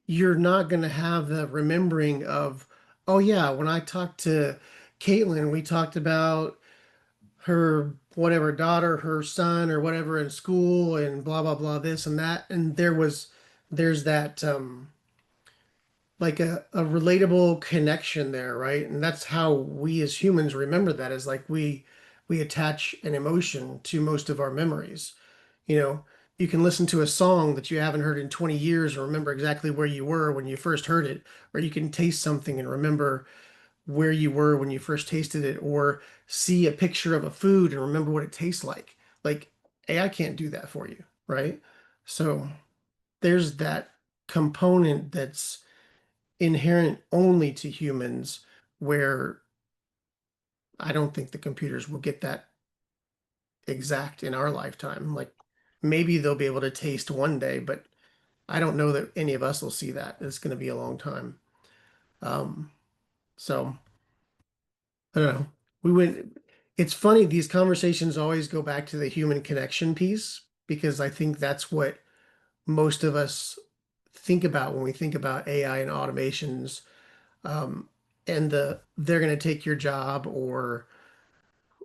Speaker 1: you're not going to have the remembering of, oh yeah, when I talked to Caitlin, we talked about her whatever daughter, her son, or whatever in school, and blah blah blah, this and that, and there's that like a relatable connection there, right? And that's how we as humans remember that, is like we attach an emotion to most of our memories. You know, you can listen to a song that you haven't heard in 20 years and remember exactly where you were when you first heard it, or you can taste something and remember where you were when you first tasted it, or see a picture of a food and remember what it tastes like. Like AI can't do that for you, right? So there's that component that's inherent only to humans, where I don't think the computers will get that exact in our lifetime. Like maybe they'll be able to taste one day, but I don't know that any of us will see that. It's going to be a long time. Um, so I don't know. We went, it's funny, these conversations always go back to the human connection piece because I think that's what most of us think about when we think about AI and automations. Um, and they're going to take your job or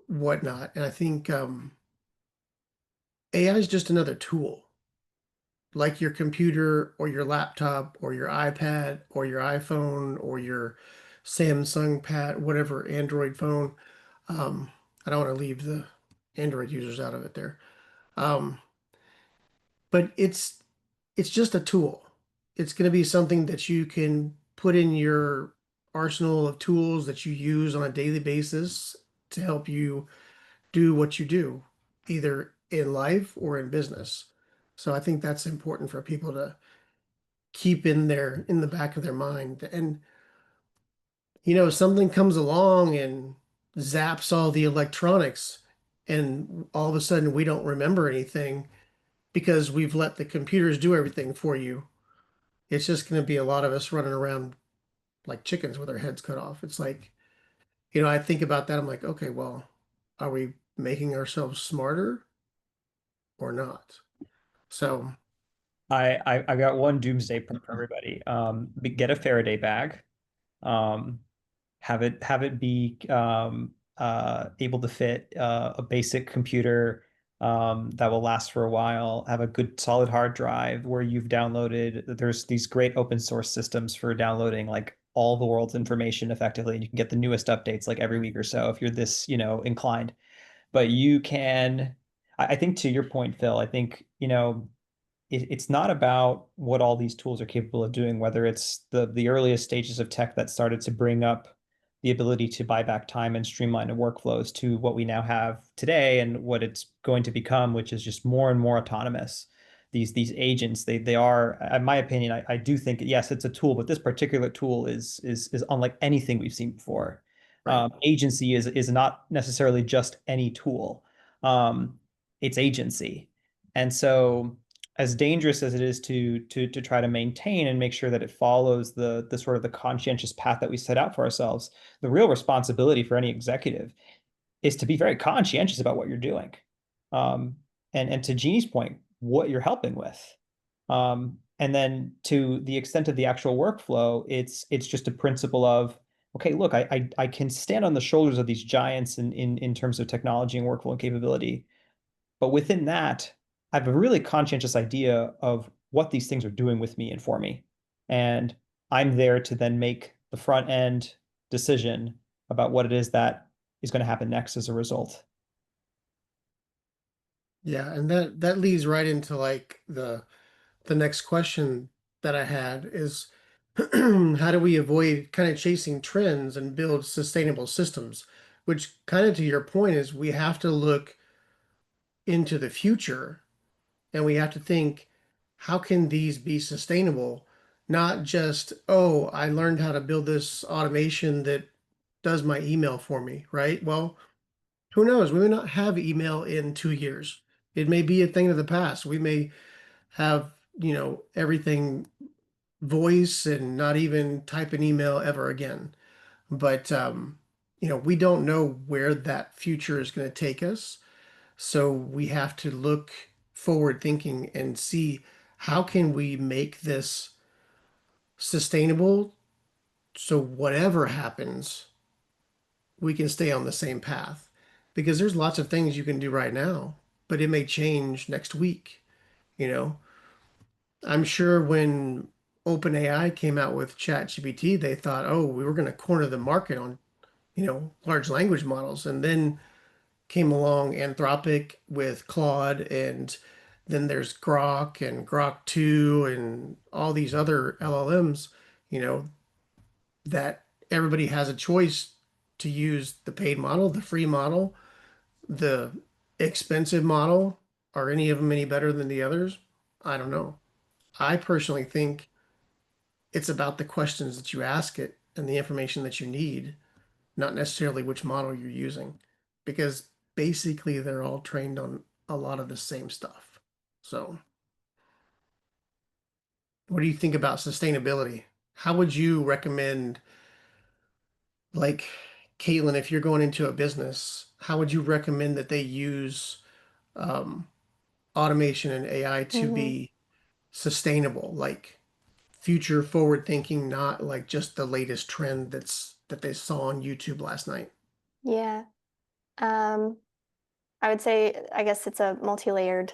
Speaker 1: whatnot. And I think AI is just another tool, like your computer or your laptop or your iPad or your iPhone or your Samsung Pad, whatever Android phone. Um, I don't want to leave the Android users out of it there. Um, but it's just a tool. It's going to be something that you can put in your arsenal of tools that you use on a daily basis to help you do what you do, either in life or in business. So I think that's important for people to keep in the back of their mind. And something comes along and zaps all the electronics, and all of a sudden we don't remember anything because we've let the computers do everything for you. It's just going to be a lot of us running around like chickens with our heads cut off. It's like, I think about that. I'm like, okay, well, are we making ourselves smarter or not? So,
Speaker 2: I got one doomsday prep for everybody. Get a Faraday bag. Um, have it be able to fit a basic computer that will last for a while. Have a good solid hard drive where you've downloaded. There's these great open source systems for downloading like all the world's information effectively, and you can get the newest updates like every week or so if you're this, inclined. But you can, I think to your point, Phil, I think, it's not about what all these tools are capable of doing, whether it's the earliest stages of tech that started to bring up the ability to buy back time and streamline the workflows to what we now have today and what it's going to become, which is just more and more autonomous. These agents, they are, in my opinion, I do think yes, it's a tool, but this particular tool is unlike anything we've seen before.
Speaker 1: right.
Speaker 2: Agency is not necessarily just any tool. It's agency. And so as dangerous as it is to try to maintain and make sure that it follows the sort of the conscientious path that we set out for ourselves, the real responsibility for any executive is to be very conscientious about what you're doing. Um, and to Jeannie's point, what you're helping with. And then to the extent of the actual workflow, it's just a principle of, okay, look, I can stand on the shoulders of these giants in terms of technology and workflow and capability. But within that, I have a really conscientious idea of what these things are doing with me and for me. And I'm there to then make the front end decision about what it is that is going to happen next as a result.
Speaker 1: Yeah, and that leads right into like the next question that I had is how do we avoid kind of chasing trends and build sustainable systems? Which kind of to your point is we have to look into the future and we have to think, how can these be sustainable? Not just, oh, I learned how to build this automation that does my email for me, right? Well, who knows? We may not have email in 2 years. It may be a thing of the past. We may have, everything voice and not even type an email ever again. But, we don't know where that future is going to take us. So we have to look forward thinking and see how can we make this sustainable so whatever happens, we can stay on the same path. Because there's lots of things you can do right now, but it may change next week, you know. I'm sure when OpenAI came out with ChatGPT, they thought, oh, we were going to corner the market on, large language models. And then came along Anthropic with Claude, and then there's Grok and Grok 2 and all these other LLMs, you know, that everybody has a choice to use the paid model, the free model, the expensive model. Are any of them any better than the others? I don't know. I personally think it's about the questions that you ask it and the information that you need, not necessarily which model you're using, because basically they're all trained on a lot of the same stuff. So, what do you think about sustainability? How would you recommend, like, Caitlin, if you're going into a business, how would you recommend that they use um, automation and AI to
Speaker 3: Hmm.
Speaker 1: be sustainable, like future forward thinking, not like just the latest trend that they saw on YouTube last night?
Speaker 3: Yeah. Um, I would say, I guess it's a multi-layered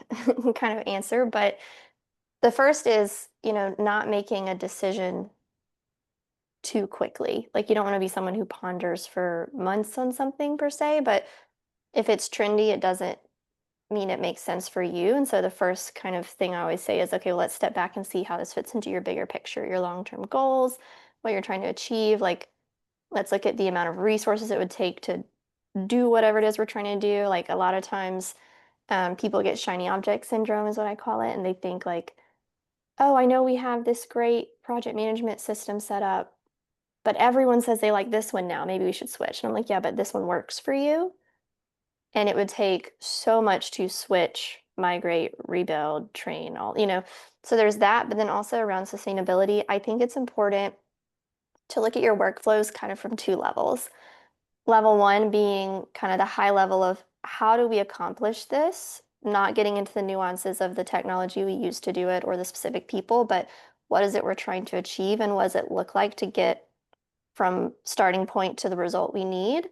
Speaker 3: kind of answer, but the first is, not making a decision too quickly. Like you don't want to be someone who ponders for months on something per se, but if it's trendy, it doesn't mean it makes sense for you. And so the first kind of thing I always say is, okay, let's step back and see how this fits into your bigger picture, your long-term goals, what you're trying to achieve. Like, let's look at the amount of resources it would take to do whatever it is we're trying to do. Like a lot of times, people get shiny object syndrome, is what I call it, and they think like, oh, I know we have this great project management system set up, but everyone says they like this one now. Maybe we should switch. And I'm like, yeah, but this one works for you. And it would take so much to switch, migrate, rebuild, train, all. So there's that. But then also around sustainability, I think it's important to look at your workflows kind of from two levels. Level one being kind of the high level of how do we accomplish this, not getting into the nuances of the technology we use to do it or the specific people, but what is it we're trying to achieve and what does it look like to get from starting point to the result we need?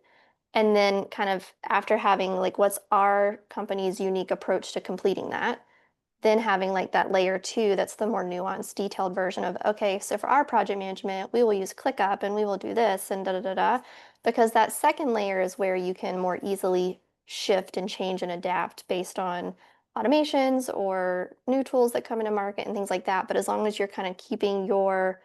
Speaker 3: And then kind of after having like what's our company's unique approach to completing that, then having like that layer two, that's the more nuanced, detailed version of, okay, so for our project management, we will use ClickUp and we will do this and da da da da. Because that second layer is where you can more easily shift and change and adapt based on automations or new tools that come into market and things like that. But as long as you're kind of keeping your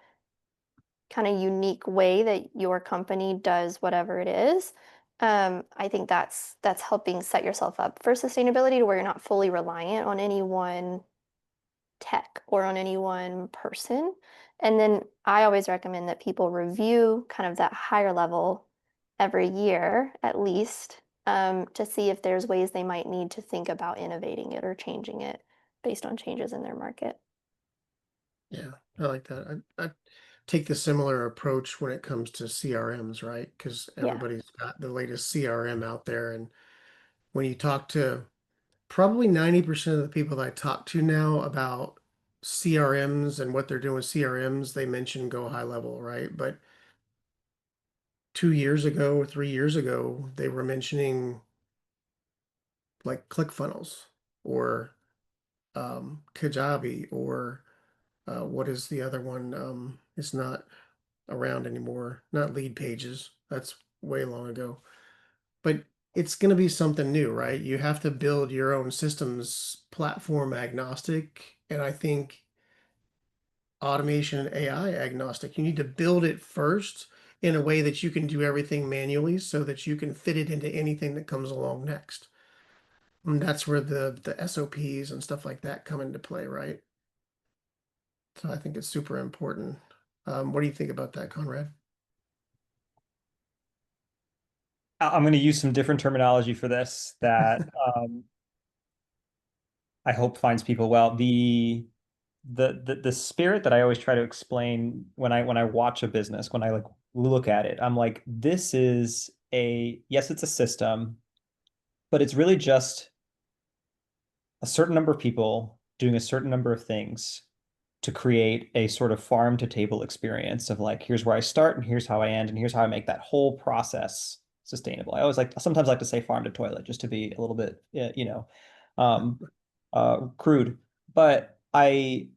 Speaker 3: kind of unique way that your company does whatever it is, I think that's helping set yourself up for sustainability to where you're not fully reliant on any one tech or on any one person. And then I always recommend that people review kind of that higher level every year at least, to see if there's ways they might need to think about innovating it or changing it based on changes in their market.
Speaker 1: Yeah, I like that. I take the similar approach when it comes to CRMs, right? Because
Speaker 3: Yeah.
Speaker 1: everybody's got the latest CRM out there. And when you talk to probably 90% of the people that I talk to now about CRMs and what they're doing with CRMs, they mention go high level, right? But 2 years ago or 3 years ago, they were mentioning like ClickFunnels or Kajabi or what is the other one? It's not around anymore. Not Lead Pages. That's way long ago. But it's going to be something new, right? You have to build your own systems platform agnostic. And I think automation and AI agnostic. You need to build it first in a way that you can do everything manually so that you can fit it into anything that comes along next. And that's where the SOPs and stuff like that come into play, right? So I think it's super important. What do you think about that, Conrad?
Speaker 2: I'm going to use some different terminology for this that I hope finds people well. The spirit that I always try to explain when I watch a business, when I like look at it, I'm like, this is yes, it's a system, but it's really just a certain number of people doing a certain number of things to create a sort of farm to table experience of like, here's where I start and here's how I end and here's how I make that whole process sustainable. I always sometimes like to say farm to toilet just to be a little bit, um, crude, but I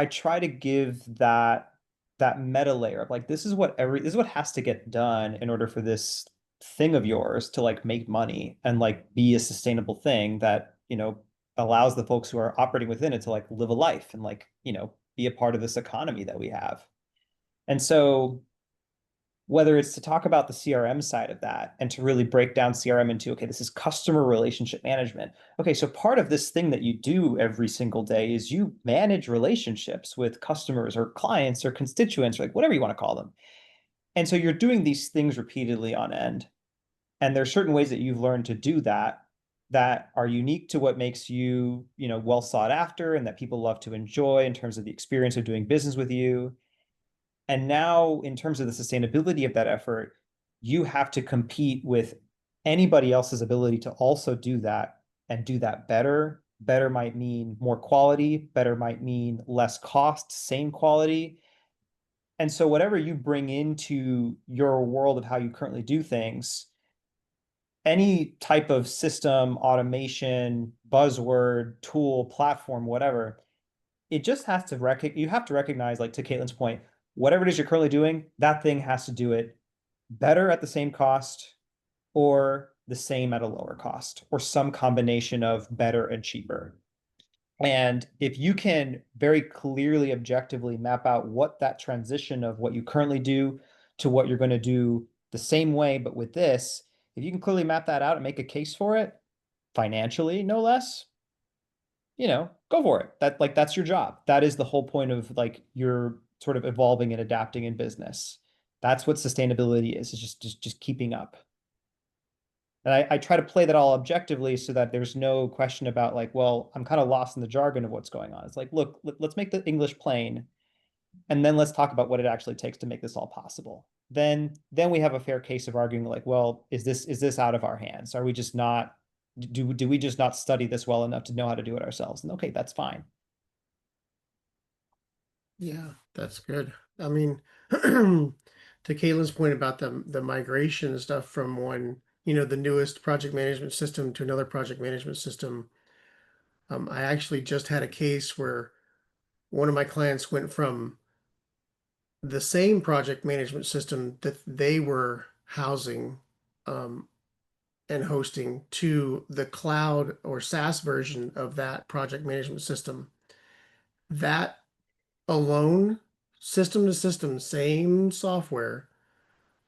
Speaker 2: try to give that meta layer of like, this is what has to get done in order for this thing of yours to like make money and like be a sustainable thing that, allows the folks who are operating within it to like live a life and like, be a part of this economy that we have. And so whether it's to talk about the CRM side of that and to really break down CRM into, okay, this is customer relationship management. Okay, so part of this thing that you do every single day is you manage relationships with customers or clients or constituents, or like whatever you want to call them. And so you're doing these things repeatedly on end. And there are certain ways that you've learned to do that that are unique to what makes you, well sought after and that people love to enjoy in terms of the experience of doing business with you. And now, in terms of the sustainability of that effort, you have to compete with anybody else's ability to also do that and do that better. Better might mean more quality, better might mean less cost, same quality. And so, whatever you bring into your world of how you currently do things, any type of system, automation, buzzword, tool, platform, whatever, it just has to you have to recognize, like to Caityn's point, whatever it is you're currently doing, that thing has to do it better at the same cost or the same at a lower cost or some combination of better and cheaper. And if you can very clearly, objectively map out what that transition of what you currently do to what you're going to do the same way, but with this, if you can clearly map that out and make a case for it, financially, no less, go for it. That's your job. That is the whole point of like your sort of evolving and adapting in business. That's what sustainability is just keeping up. And I try to play that all objectively so that there's no question about like, well, I'm kind of lost in the jargon of what's going on. It's like, look, let's make the English plain, and then let's talk about what it actually takes to make this all possible. Then we have a fair case of arguing like, well, is this out of our hands? Are we just not, do we just not study this well enough to know how to do it ourselves? And okay, that's fine.
Speaker 1: Yeah, that's good. I mean, to Caitlin's point about the migration and stuff from one, the newest project management system to another project management system. I actually just had a case where one of my clients went from the same project management system that they were housing and hosting to the cloud or SaaS version of that project management system. That alone, system to system, same software,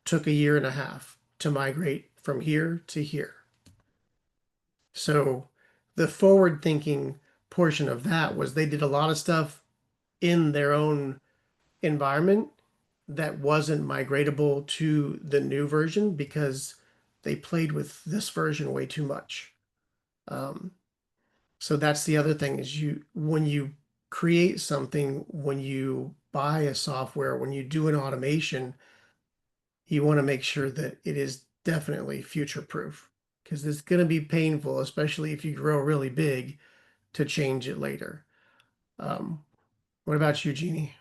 Speaker 1: took a year and a half to migrate from here to here. So the forward thinking portion of that was they did a lot of stuff in their own environment that wasn't migratable to the new version because they played with this version way too much. So that's the other thing is when you create something, when you buy a software, when you do an automation, you want to make sure that it is definitely future proof because it's going to be painful, especially if you grow really big, to change it later. What about you, Jeannie?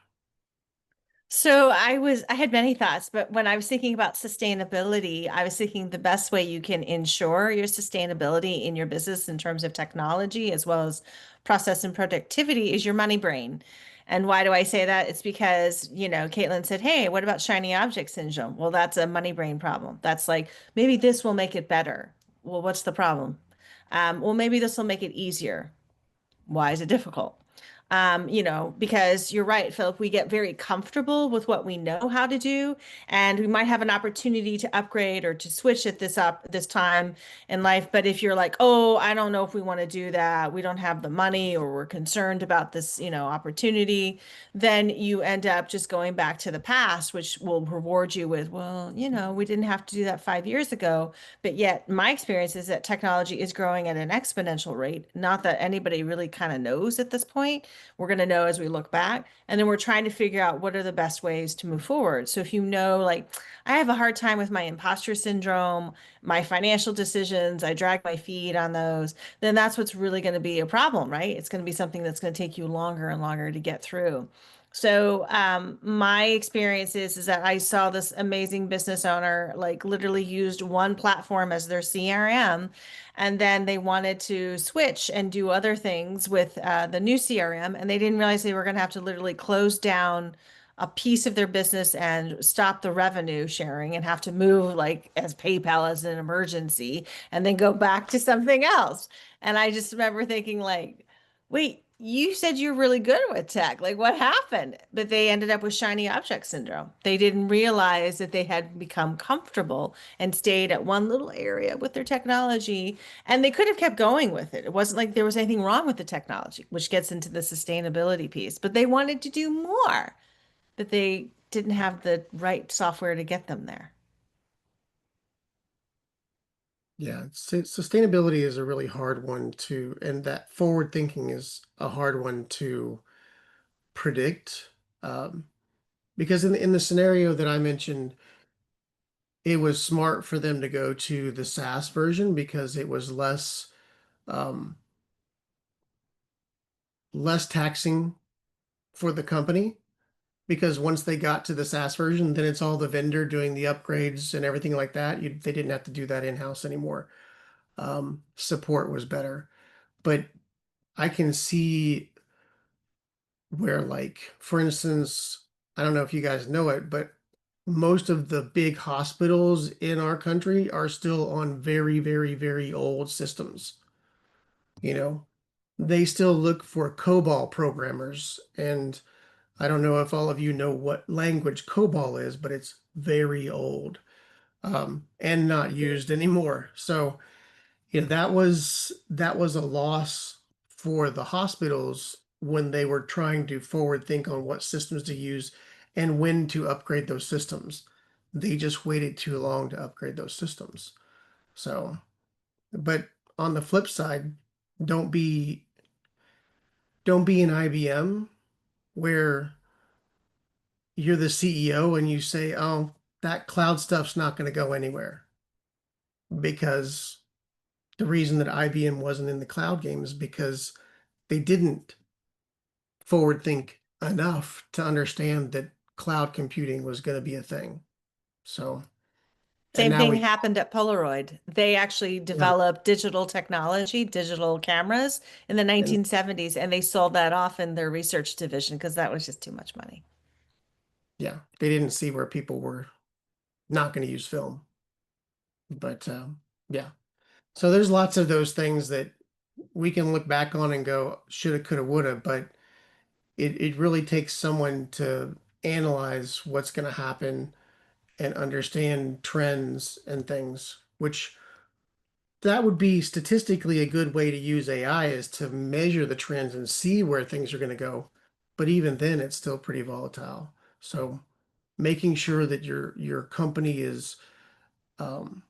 Speaker 4: So I had many thoughts, but when I was thinking about sustainability, I was thinking the best way you can ensure your sustainability in your business in terms of technology as well as process and productivity is your money brain. And why do I say that? It's because, Caityn said, hey, what about shiny object syndrome? Well, that's a money brain problem. That's like, maybe this will make it better. Well, what's the problem? Well, maybe this will make it easier. Why is it difficult? Because you're right, Philip, we get very comfortable with what we know how to do, and we might have an opportunity to upgrade or to switch at this time in life. But if you're like, oh, I don't know if we want to do that, we don't have the money, or we're concerned about this, opportunity, then you end up just going back to the past, which will reward you with, well, we didn't have to do that 5 years ago. But yet my experience is that technology is growing at an exponential rate, not that anybody really kind of knows at this point. We're going to know as we look back. And then we're trying to figure out what are the best ways to move forward. So if like, I have a hard time with my imposter syndrome, my financial decisions, I drag my feet on those, then that's what's really going to be a problem, right? It's going to be something that's going to take you longer and longer to get through. So my experience is that I saw this amazing business owner like literally used one platform as their CRM, and then they wanted to switch and do other things with the new CRM, and they didn't realize they were going to have to literally close down a piece of their business and stop the revenue sharing and have to move like as PayPal as an emergency and then go back to something else. And I just remember thinking like, wait, you said you're really good with tech. Like, what happened? But they ended up with shiny object syndrome. They didn't realize that they had become comfortable and stayed at one little area with their technology, and they could have kept going with it. It wasn't like there was anything wrong with the technology, which gets into the sustainability piece, but they wanted to do more, but they didn't have the right software to get them there.
Speaker 1: Yeah, sustainability is a really hard one to, and that forward thinking is a hard one to predict. Because in the scenario that I mentioned, it was smart for them to go to the SaaS version because it was um, less taxing for the company. Because once they got to the SaaS version, then it's all the vendor doing the upgrades and everything like that. They didn't have to do that in-house anymore. Support was better. But I can see where, like, for instance, I don't know if you guys know it, but most of the big hospitals in our country are still on very, very, very old systems. You know, they still look for COBOL programmers. And I don't know if all of you know what language COBOL is, but it's very old, and not used anymore. So, that was a loss for the hospitals when they were trying to forward think on what systems to use and when to upgrade those systems. They just waited too long to upgrade those systems. So, but on the flip side, don't be don't be an IBM where you're the CEO and you say, "Oh, that cloud stuff's not going to go anywhere," because the reason that IBM wasn't in the cloud game is because they didn't forward think enough to understand that cloud computing was going to be a thing. So, and
Speaker 4: Same
Speaker 1: now
Speaker 4: thing
Speaker 1: we,
Speaker 4: happened at Polaroid. They actually
Speaker 1: yeah,
Speaker 4: developed digital technology, digital cameras in the
Speaker 1: and
Speaker 4: 1970s, and they sold that off in their research division because that was just too much money.
Speaker 1: yeah, they didn't see where people were not going to use film. But yeah, so there's lots of those things that we can look back on and go, shoulda, coulda, woulda, but it really takes someone to analyze what's going to happen and understand trends and things, which that would be statistically a good way to use AI, is to measure the trends and see where things are going to go. But even then, it's still pretty volatile. So making sure that your company is um,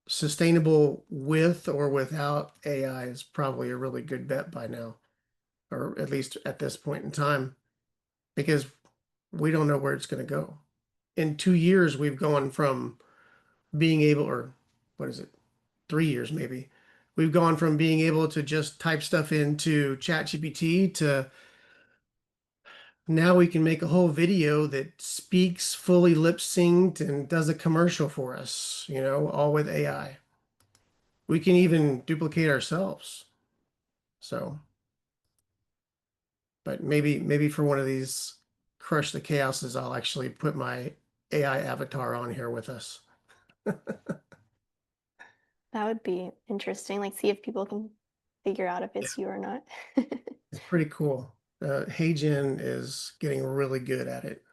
Speaker 1: sustainable with or without AI is probably a really good bet by now, or at least at this point in time, because we don't know where it's going to go. In 2 years, we've gone from being able, or what is it, 3 years maybe, we've gone from being able to just type stuff into ChatGPT to now we can make a whole video that speaks fully lip synced and does a commercial for us, all with AI. We can even duplicate ourselves. So, but maybe for one of these Crush the Chaoses, I'll actually put my AI avatar on here with us.
Speaker 3: That would be interesting. Like, see if people can figure out if
Speaker 1: Yeah,
Speaker 3: it's you or not.
Speaker 1: it's pretty cool. HeyGen is getting really good at it.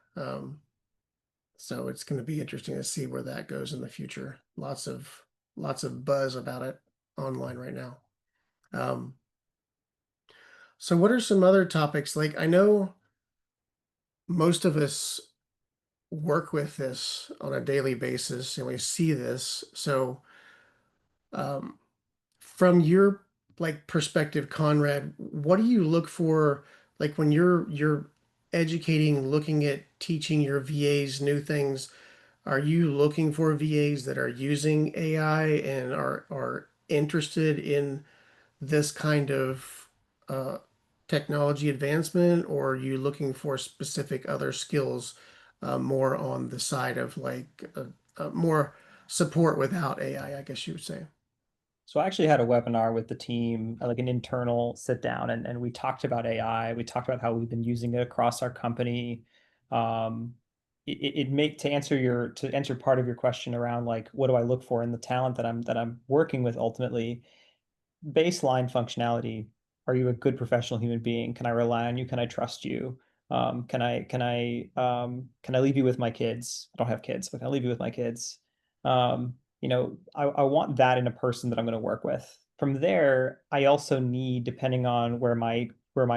Speaker 1: So it's going to be interesting to see where that goes in the future. Lots of buzz about it online right now. Um, so what are some other topics? Like, I know most of us work with this on a daily basis and we see this. So um, from your like perspective, Conrad, what do you look for like when you're educating, looking at teaching your VAs new things? Are you looking for VAs that are using AI and are interested in this kind of uh, technology advancement, or are you looking for specific other skills, more on the side of like more support without AI, I guess you would say?
Speaker 2: So I actually had a webinar with the team, like an internal sit down, and we talked about AI. We talked about how we've been using it across our company. Um, to answer part of your question around like what do I look for in the talent that I'm working with ultimately, baseline functionality Are you a good professional human being? Can I rely on you? Can I trust you? Can I leave you with my kids? I don't have kids, but can I leave you with my kids? I want that in a person that I'm going to work with. From there, I also need, depending on where my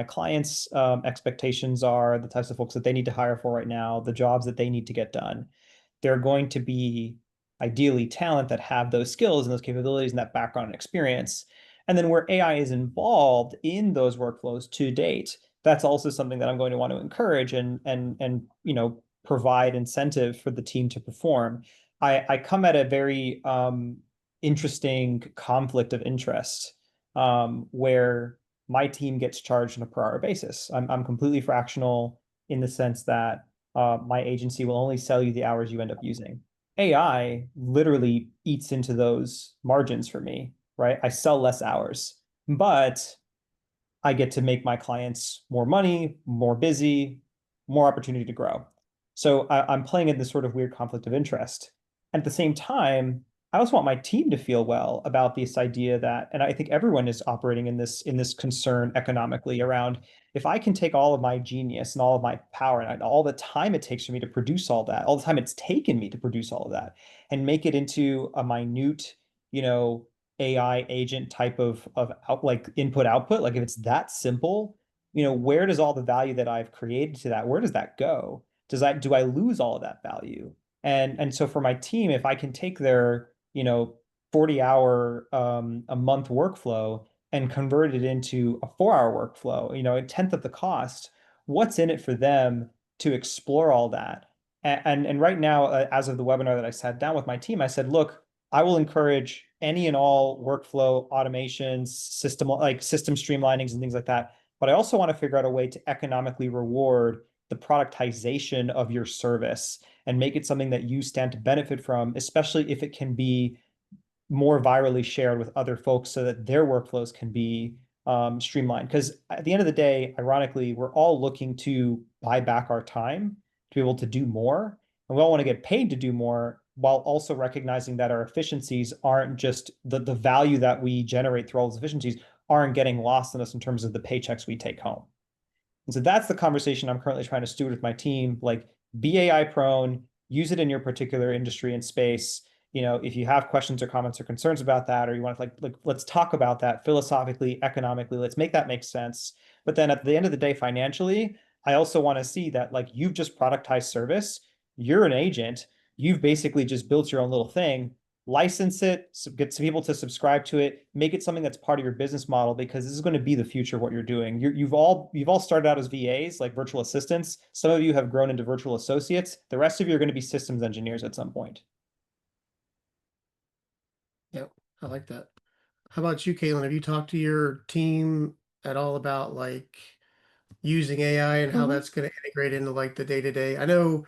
Speaker 2: clients' expectations are, the types of folks that they need to hire for right now, the jobs that they need to get done, they're going to be ideally talent that have those skills and those capabilities and that background and experience. And then where AI is involved in those workflows to date, that's also something that I'm going to want to encourage and provide incentive for the team to perform. I come at a very interesting conflict of interest where my team gets charged on a per hour basis. I'm completely fractional in the sense that my agency will only sell you the hours you end up using. AI literally eats into those margins for me, right? I sell less hours, but I get to make my clients more money, more busy, more opportunity to grow. So I'm playing in this sort of weird conflict of interest. At the same time, I also want my team to feel well about this idea that, and I think everyone is operating in this concern economically around, if I can take all of my genius and all of my power and all the time it takes for me to produce all that, all the time it's taken me to produce all of that, and make it into a minute, AI agent type of like input output, like if it's that simple, where does all the value that I've created to that, where does that go? Do I lose all of that value? And so for my team, if I can take their 40-hour a month workflow and convert it into a 4-hour workflow, a tenth of the cost, what's in it for them to explore all that? And right now, as of the webinar that I sat down with my team, I said, look, I will encourage any and all workflow automations, system streamlinings and things like that. But I also want to figure out a way to economically reward the productization of your service and make it something that you stand to benefit from, especially if it can be more virally shared with other folks so that their workflows can be streamlined. Because at the end of the day, ironically, we're all looking to buy back our time to be able to do more. And we all want to get paid to do more while also recognizing that our efficiencies aren't just the value that we generate through all those efficiencies aren't getting lost in us in terms of the paychecks we take home. And so that's the conversation I'm currently trying to steward with my team. Like, be AI prone, use it in your particular industry and space. If you have questions or comments or concerns about that, or you want to like let's talk about that philosophically, economically, let's make that make sense. But then at the end of the day, financially, I also want to see that like you've just productized service, you're an agent, you've basically just built your own little thing, license it, get some people to subscribe to it, make it something that's part of your business model, because this is going to be the future of what you're doing. You've all started out as VAs, like virtual assistants. Some of you have grown into virtual associates. The rest of you are going to be systems engineers at some point.
Speaker 1: Yep, I like that. How about you, Caitlin? Have you talked to your team at all about like using AI and how that's going to integrate into like the day-to-day? I know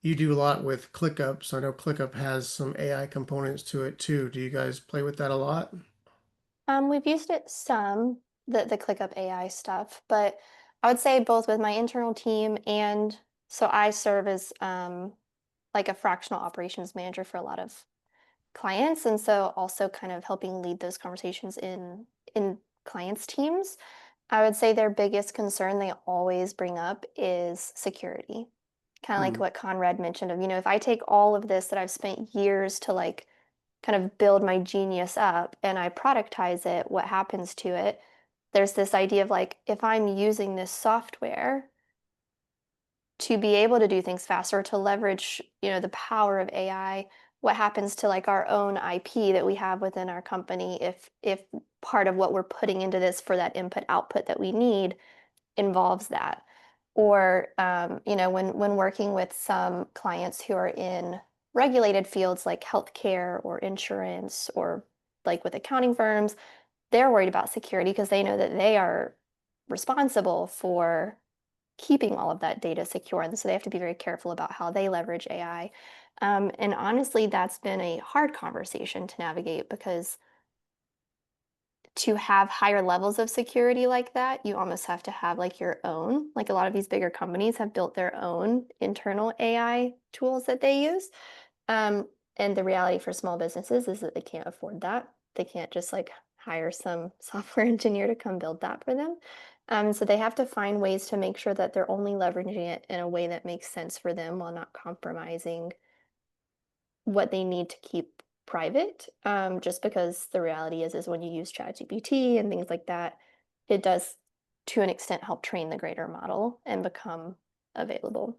Speaker 1: you do a lot with ClickUp, so I know ClickUp has some AI components to it too. Do you guys play with that a lot?
Speaker 3: We've used it some, the ClickUp AI stuff, but I would say both with my internal team and so I serve as like a fractional operations manager for a lot of clients, and so also kind of helping lead those conversations in clients' teams. I would say their biggest concern they always bring up is security. Kind of like what Conrad mentioned of, if I take all of this that I've spent years to like kind of build my genius up and I productize it, what happens to it? There's this idea of like, if I'm using this software to be able to do things faster, to leverage, the power of AI, what happens to like our own IP that we have within our company if part of what we're putting into this for that input output that we need involves that? Or when working with some clients who are in regulated fields like healthcare or insurance or like with accounting firms, they're worried about security because they know that they are responsible for keeping all of that data secure. And so they have to be very careful about how they leverage AI. And honestly, that's been a hard conversation to navigate because to have higher levels of security like that, you almost have to have like your own, like a lot of these bigger companies have built their own internal AI tools that they use. And the reality for small businesses is that they can't afford that. They can't just like hire some software engineer to come build that for them. So they have to find ways to make sure that they're only leveraging it in a way that makes sense for them while not compromising what they need to keep private. Just because the reality is when you use ChatGPT and things like that, it does to an extent help train the greater model and become available.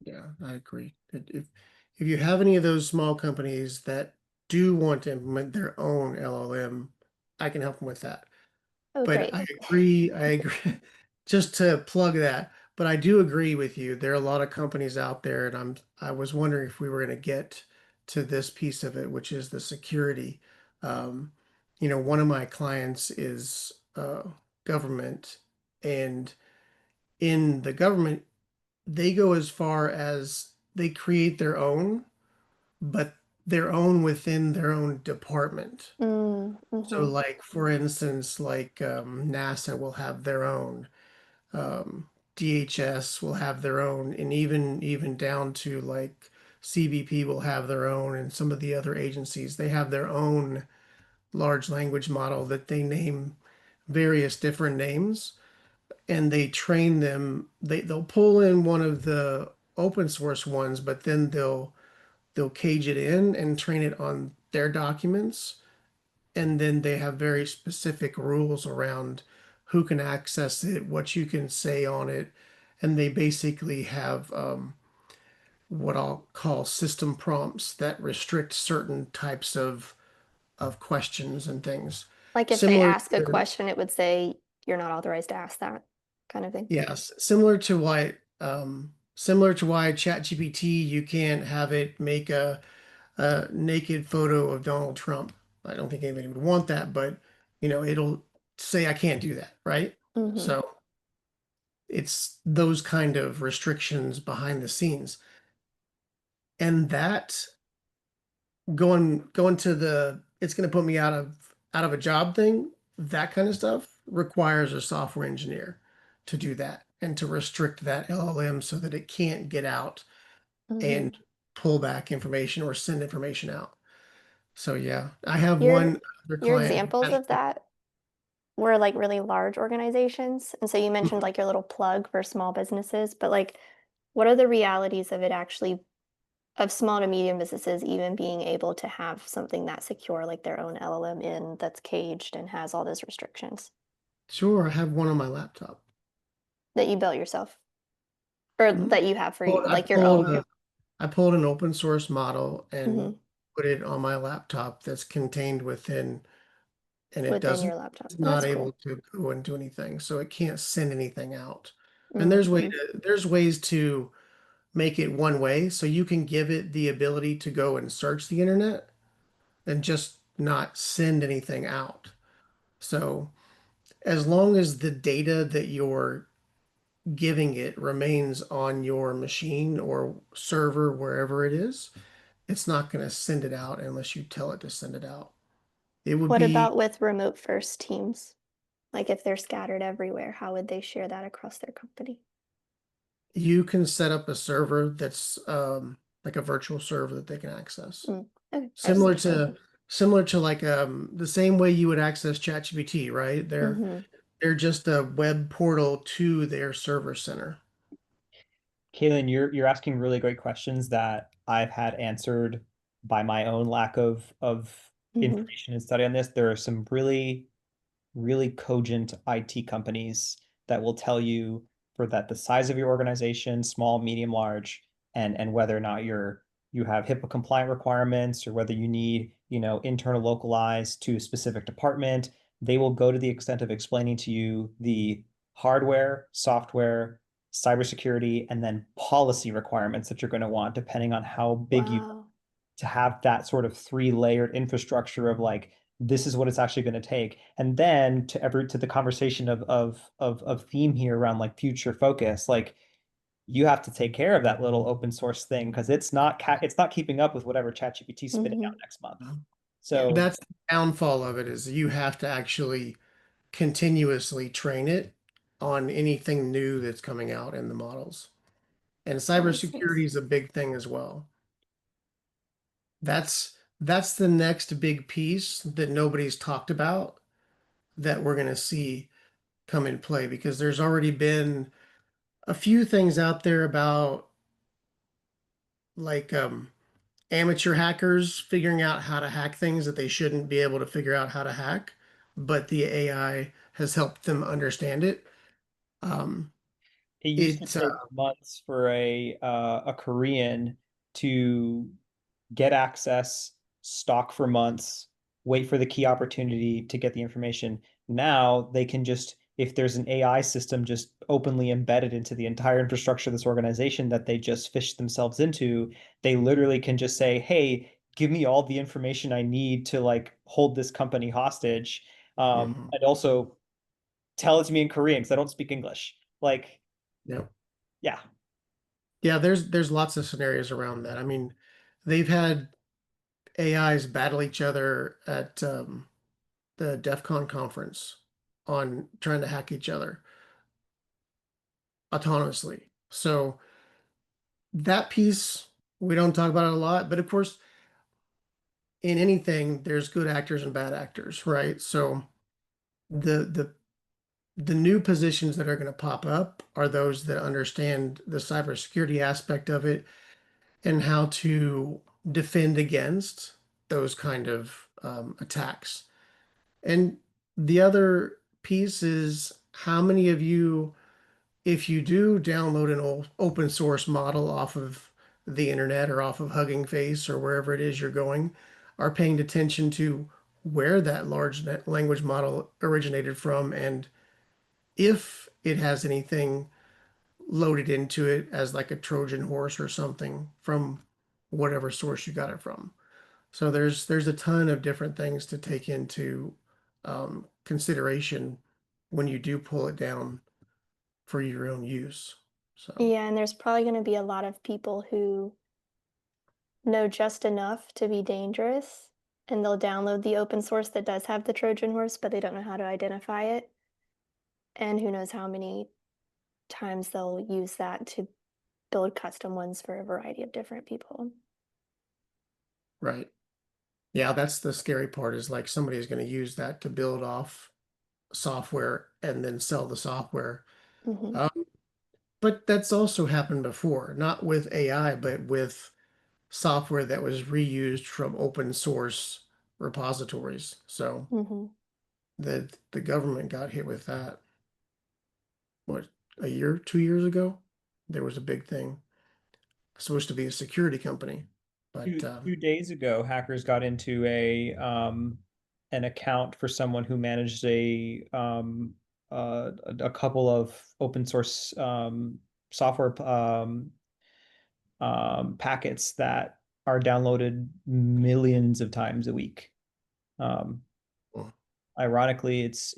Speaker 1: Yeah, I agree. If you have any of those small companies that do want to implement their own LLM, I can help them with that.
Speaker 3: Oh,
Speaker 1: But
Speaker 3: great.
Speaker 1: I agree, just to plug that, but I do agree with you. There are a lot of companies out there, and I was wondering if we were going to get to this piece of it, which is the security. Um, one of my clients is government, and in the government, they go as far as they create their own, but their own within their own department. So,
Speaker 3: Mm-hmm.
Speaker 1: like for instance, like NASA will have their own, DHS will have their own, and even down to like CBP will have their own, and some of the other agencies they have their own large language model that they name various different names, and they train them. They'll pull in one of the open source ones, but then they'll cage it in and train it on their documents, and then they have very specific rules around who can access it, what you can say on it, and they basically have what I'll call system prompts that restrict certain types of questions and things.
Speaker 3: Like if they
Speaker 1: Similar
Speaker 3: ask a
Speaker 1: to,
Speaker 3: question, it would say you're not authorized to ask that kind of thing.
Speaker 1: yes, similar to why ChatGPT you can't have it make a naked photo of Donald Trump. I don't think anybody would want that, but it'll say I can't do that, right?
Speaker 3: Mm-hmm.
Speaker 1: So it's those kind of restrictions behind the scenes. And that going to the it's going to put me out of a job thing, that kind of stuff requires a software engineer to do that and to restrict that LLM so that it can't get out
Speaker 3: Mm-hmm.
Speaker 1: and pull back information or send information out. So yeah, I have
Speaker 3: Your
Speaker 1: one other
Speaker 3: your
Speaker 1: client who
Speaker 3: examples
Speaker 1: has.
Speaker 3: of that were like really large organizations. And so you mentioned like your little plug for small businesses, but like what are the realities of it actually of small to medium businesses even being able to have something that secure like their own LLM in that's caged and has all those restrictions
Speaker 1: Sure, I have one on my laptop.
Speaker 3: that you built yourself or
Speaker 1: Mhm.
Speaker 3: that you have for
Speaker 1: Well,
Speaker 3: like your own?
Speaker 1: I pulled an open source model
Speaker 3: Hmm.
Speaker 1: and put it on my laptop that's contained within, and it
Speaker 3: Within
Speaker 1: doesn't,
Speaker 3: your laptop.
Speaker 1: it's
Speaker 3: Oh,
Speaker 1: not
Speaker 3: that's
Speaker 1: able
Speaker 3: cool.
Speaker 1: to go and do anything, so it can't send anything out. And
Speaker 3: Hmm.
Speaker 1: there's ways to make it one way, so you can give it the ability to go and search the internet and just not send anything out. So as long as the data that you're giving it remains on your machine or server, wherever it is, it's not going to send it out unless you tell it to send it out. It would
Speaker 3: What
Speaker 1: be,
Speaker 3: about with remote first teams? Like if they're scattered everywhere, how would they share that across their company?
Speaker 1: you can set up a server that's like a virtual server that they can access.
Speaker 3: Mm, okay, I just
Speaker 1: Similar
Speaker 3: didn't know.
Speaker 1: to similar to like the same way you would access ChatGPT, right?
Speaker 3: Hmm.
Speaker 1: They're just a web portal to their server center.
Speaker 2: Caityn, you're asking really great questions that I've had answered by my own lack of
Speaker 3: Hmm.
Speaker 2: information and study on this. There are some really cogent IT companies that will tell you for that the size of your organization, small, medium, large, and whether or not you have HIPAA compliant requirements or whether you need, internal localized to a specific department. They will go to the extent of explaining to you the hardware, software, cybersecurity, and then policy requirements that you're going to want, depending on how big you
Speaker 3: Wow.
Speaker 2: to have that sort of three-layered infrastructure of like this is what it's actually going to take. And then to the conversation of theme here around like future focus, like you have to take care of that little open source thing because it's not keeping up with whatever ChatGPT is spitting out
Speaker 3: Hmm.
Speaker 2: next month.
Speaker 3: Yeah.
Speaker 2: So
Speaker 1: That's the downfall of it is you have to actually continuously train it on anything new that's coming out in the models. And
Speaker 3: That makes
Speaker 1: cybersecurity
Speaker 3: sense.
Speaker 1: is a big thing as well. That's that's the next big piece that nobody's talked about that we're going to see come in play, because there's already been a few things out there about like amateur hackers figuring out how to hack things that they shouldn't be able to figure out how to hack, but the AI has helped them understand it. Um,
Speaker 2: It used to
Speaker 1: it
Speaker 2: take months for a Korean to get access, stalk for months, wait for the key opportunity to get the information. Now they can just, if there's an AI system just openly embedded into the entire infrastructure of this organization that they just fished themselves into, they literally can just say, hey, give me all the information I need to like hold this company hostage.
Speaker 1: mhm.
Speaker 2: And also tell it to me in Korean because I don't speak English. Like,
Speaker 1: Yeah.
Speaker 2: yeah.
Speaker 1: Yeah, there's lots of scenarios around that. I mean, they've had AIs battle each other at the DEF CON conference on trying to hack each other autonomously. So that piece, we don't talk about it a lot, but of course, in anything, there's good actors and bad actors, right? So the the the new positions that are going to pop up are those that understand the cybersecurity aspect of it and how to defend against those kind of attacks. And the other piece is how many of you, if you do download an old open source model off of the internet or off of Hugging Face or wherever it is you're going, are paying attention to where that large language model originated from, and if it has anything loaded into it as like a Trojan horse or something from whatever source you got it from. So there's a ton of different things to take into consideration when you do pull it down for your own use. So
Speaker 3: Yeah, and there's probably going to be a lot of people who know just enough to be dangerous, and they'll download the open source that does have the Trojan horse, but they don't know how to identify it. And who knows how many times they'll use that to build custom ones for a variety of different people.
Speaker 1: right. Yeah, that's the scary part, is like somebody is going to use that to build off software and then sell the software.
Speaker 3: Hmm.
Speaker 1: Um, but that's also happened before, not with AI, but with software that was reused from open source repositories. So
Speaker 3: Hmm.
Speaker 1: the government got hit with that. What, a year, 2 years ago? There was a big thing. Supposed to be a security company, but
Speaker 2: Two days ago, hackers got into a an account for someone who managed a couple of open source software packets that are downloaded millions of times a week. Um,
Speaker 1: well,
Speaker 2: Ironically, it's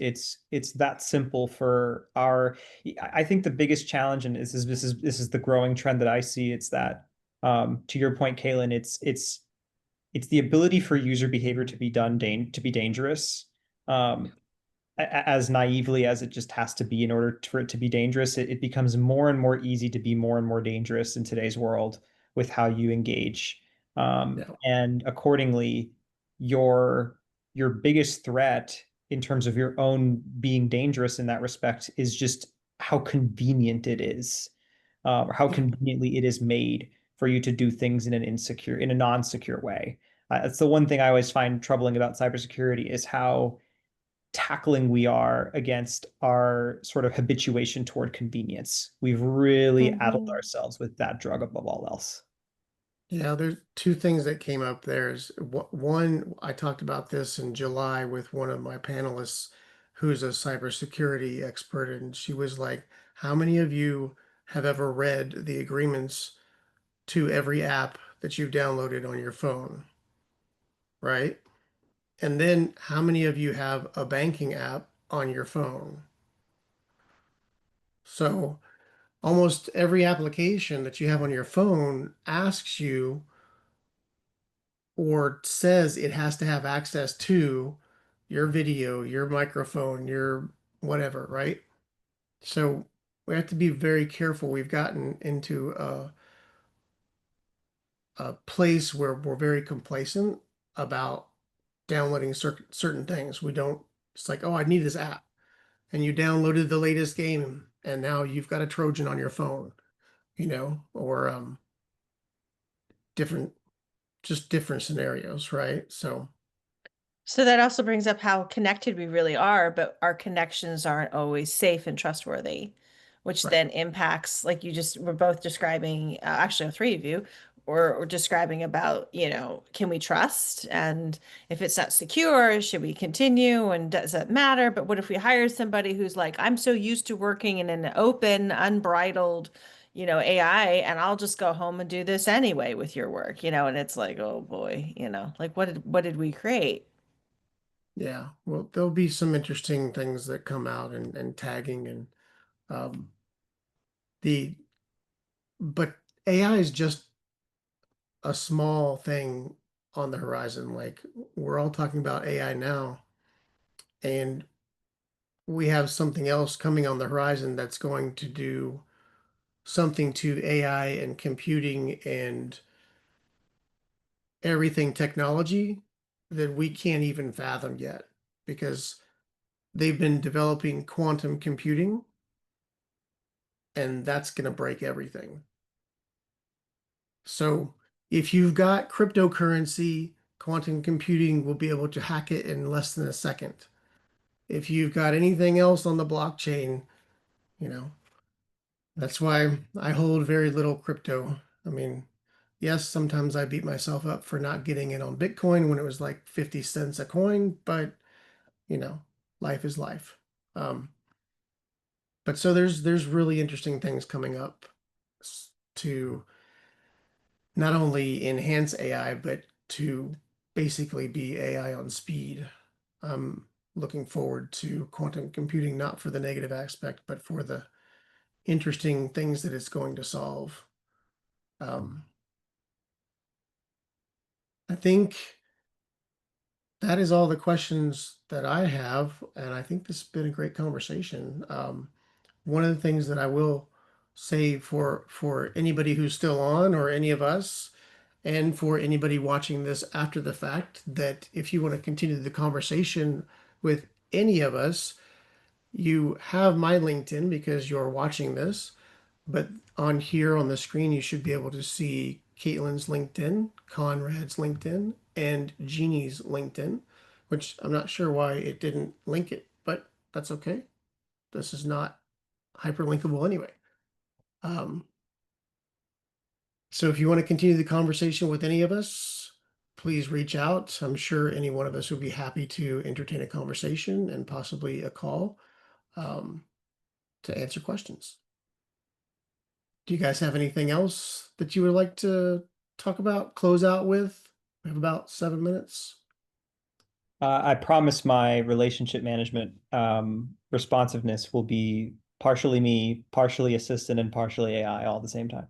Speaker 2: that simple for our. I think the biggest challenge, and this is the growing trend that I see. It's that to your point, Kaylin, it's the ability for user behavior to be to be dangerous. Um, as naively as it just has to be in order for it to be dangerous, it becomes more and more easy to be more and more dangerous in today's world with how you engage.
Speaker 1: yeah,
Speaker 2: And accordingly, your your biggest threat in terms of your own being dangerous in that respect is just how convenient it is, or how conveniently it is made for you to do things in a non-secure way. That's the one thing I always find troubling about cybersecurity is how tackling we are against our sort of habituation toward convenience. We've really addled
Speaker 3: Hmm.
Speaker 2: ourselves with that drug above all else.
Speaker 1: yeah. There's two things that came up there. Is one, I talked about this in July with one of my panelists, who's a cybersecurity expert, and she was like, "How many of you have ever read the agreements to every app that you've downloaded on your phone?" Right? And then how many of you have a banking app on your phone? So almost every application that you have on your phone asks you or says it has to have access to your video, your microphone, your whatever, right? So we have to be very careful. We've gotten into a place where we're very complacent about downloading certain things. We don't, it's like, oh, I need this app. And you downloaded the latest game and now you've got a Trojan on your phone, or different, just different scenarios, right? So
Speaker 4: that also brings up how connected we really are, but our connections aren't always safe and trustworthy, which
Speaker 1: right.
Speaker 4: then impacts, like you just were both describing, actually, all three of you, or describing about, can we trust? And if it's not secure, should we continue? And does that matter? But what if we hire somebody who's like, I'm so used to working in an open, unbridled, AI, and I'll just go home and do this anyway with your work, and it's like, oh boy, like what did we create?
Speaker 1: Yeah, well, there'll be some interesting things that come out, and tagging and um the but AI is just a small thing on the horizon. Like, we're all talking about AI now, and we have something else coming on the horizon that's going to do something to AI and computing and everything technology that we can't even fathom yet, because they've been developing quantum computing, and that's going to break everything. So if you've got cryptocurrency, quantum computing will be able to hack it in less than a second. If you've got anything else on the blockchain, you know, that's why I hold very little crypto. I mean, yes, sometimes I beat myself up for not getting in on Bitcoin when it was like 50 cents a coin, but you know, life is life. Um, but so there's really interesting things coming up to not only enhance AI, but to basically be AI on speed. I'm looking forward to quantum computing, not for the negative aspect, but for the interesting things that it's going to solve. Um, I think that is all the questions that I have, and I think this has been a great conversation. One of the things that I will say for anybody who's still on, or any of us, and for anybody watching this after the fact, that if you want to continue the conversation with any of us, you have my LinkedIn because you're watching this. But on here on the screen, you should be able to see Caityn's LinkedIn, Conrad's LinkedIn, and Jeannie's LinkedIn, which I'm not sure why it didn't link it, but that's okay. This is not hyperlinkable anyway. Um, so if you want to continue the conversation with any of us, please reach out. I'm sure any one of us would be happy to entertain a conversation and possibly a call um, to answer questions. Do you guys have anything else that you would like to talk about, close out with? We have about 7 minutes.
Speaker 2: I promise my relationship management responsiveness will be partially me, partially assistant, and partially AI all at the same time.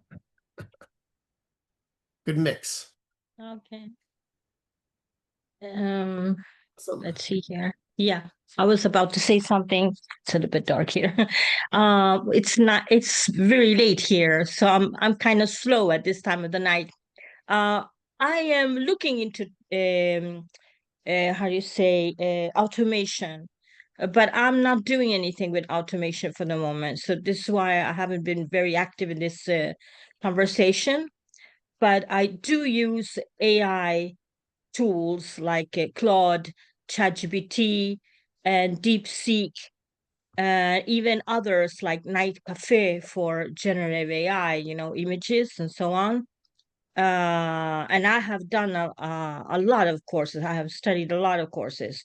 Speaker 1: Good mix.
Speaker 5: Okay.
Speaker 1: Awesome.
Speaker 5: Let's see here. Yeah, I was about to say something. It's a little bit dark here. It's very late here, so I'm kind of slow at this time of the night. I am looking into how do you say automation, but I'm not doing anything with automation for the moment. So this is why I haven't been very active in this conversation. But I do use AI tools like Claude, ChatGPT, and DeepSeek, even others like Night Cafe for generative AI, images and so on. And I have done a lot of courses. I have studied a lot of courses.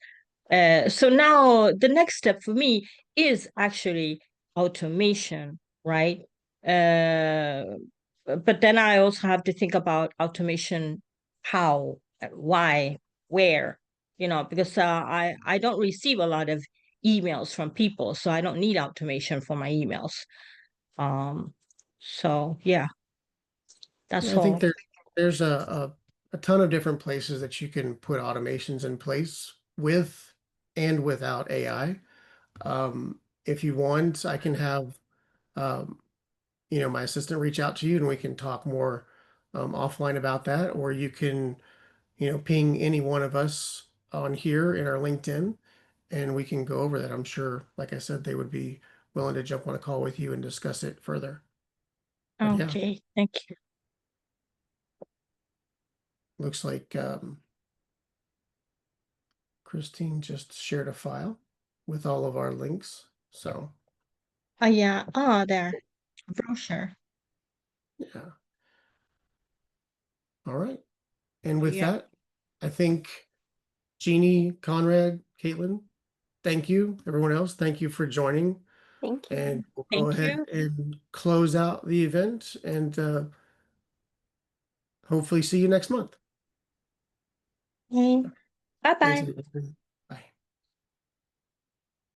Speaker 5: So now the next step for me is actually automation, right? But then I also have to think about automation, how, why, where, because I don't receive a lot of emails from people, so I don't need automation for my emails. So yeah, that's
Speaker 1: I think
Speaker 5: all.
Speaker 1: there's a ton of different places that you can put automations in place with and without AI. If you want, I can have um, my assistant reach out to you and we can talk more offline about that, or you can ping any one of us on here in our LinkedIn, and we can go over that. I'm sure, like I said, they would be willing to jump on a call with you and discuss it further. But yeah,
Speaker 5: Okay, thank you.
Speaker 1: looks like Christine just shared a file with all of our links. So
Speaker 5: Oh yeah, oh there, brochure.
Speaker 1: yeah. All right. And with
Speaker 5: Yeah.
Speaker 1: that, I think Jeannie, Conrad, Caityn, thank you. Everyone else, thank you for joining.
Speaker 3: Thank you.
Speaker 1: And we'll go
Speaker 5: Thank
Speaker 1: ahead
Speaker 5: you.
Speaker 1: and close out the event and hopefully see you next month.
Speaker 5: Okay.
Speaker 1: Thanks,
Speaker 5: Bye-bye.
Speaker 1: everybody.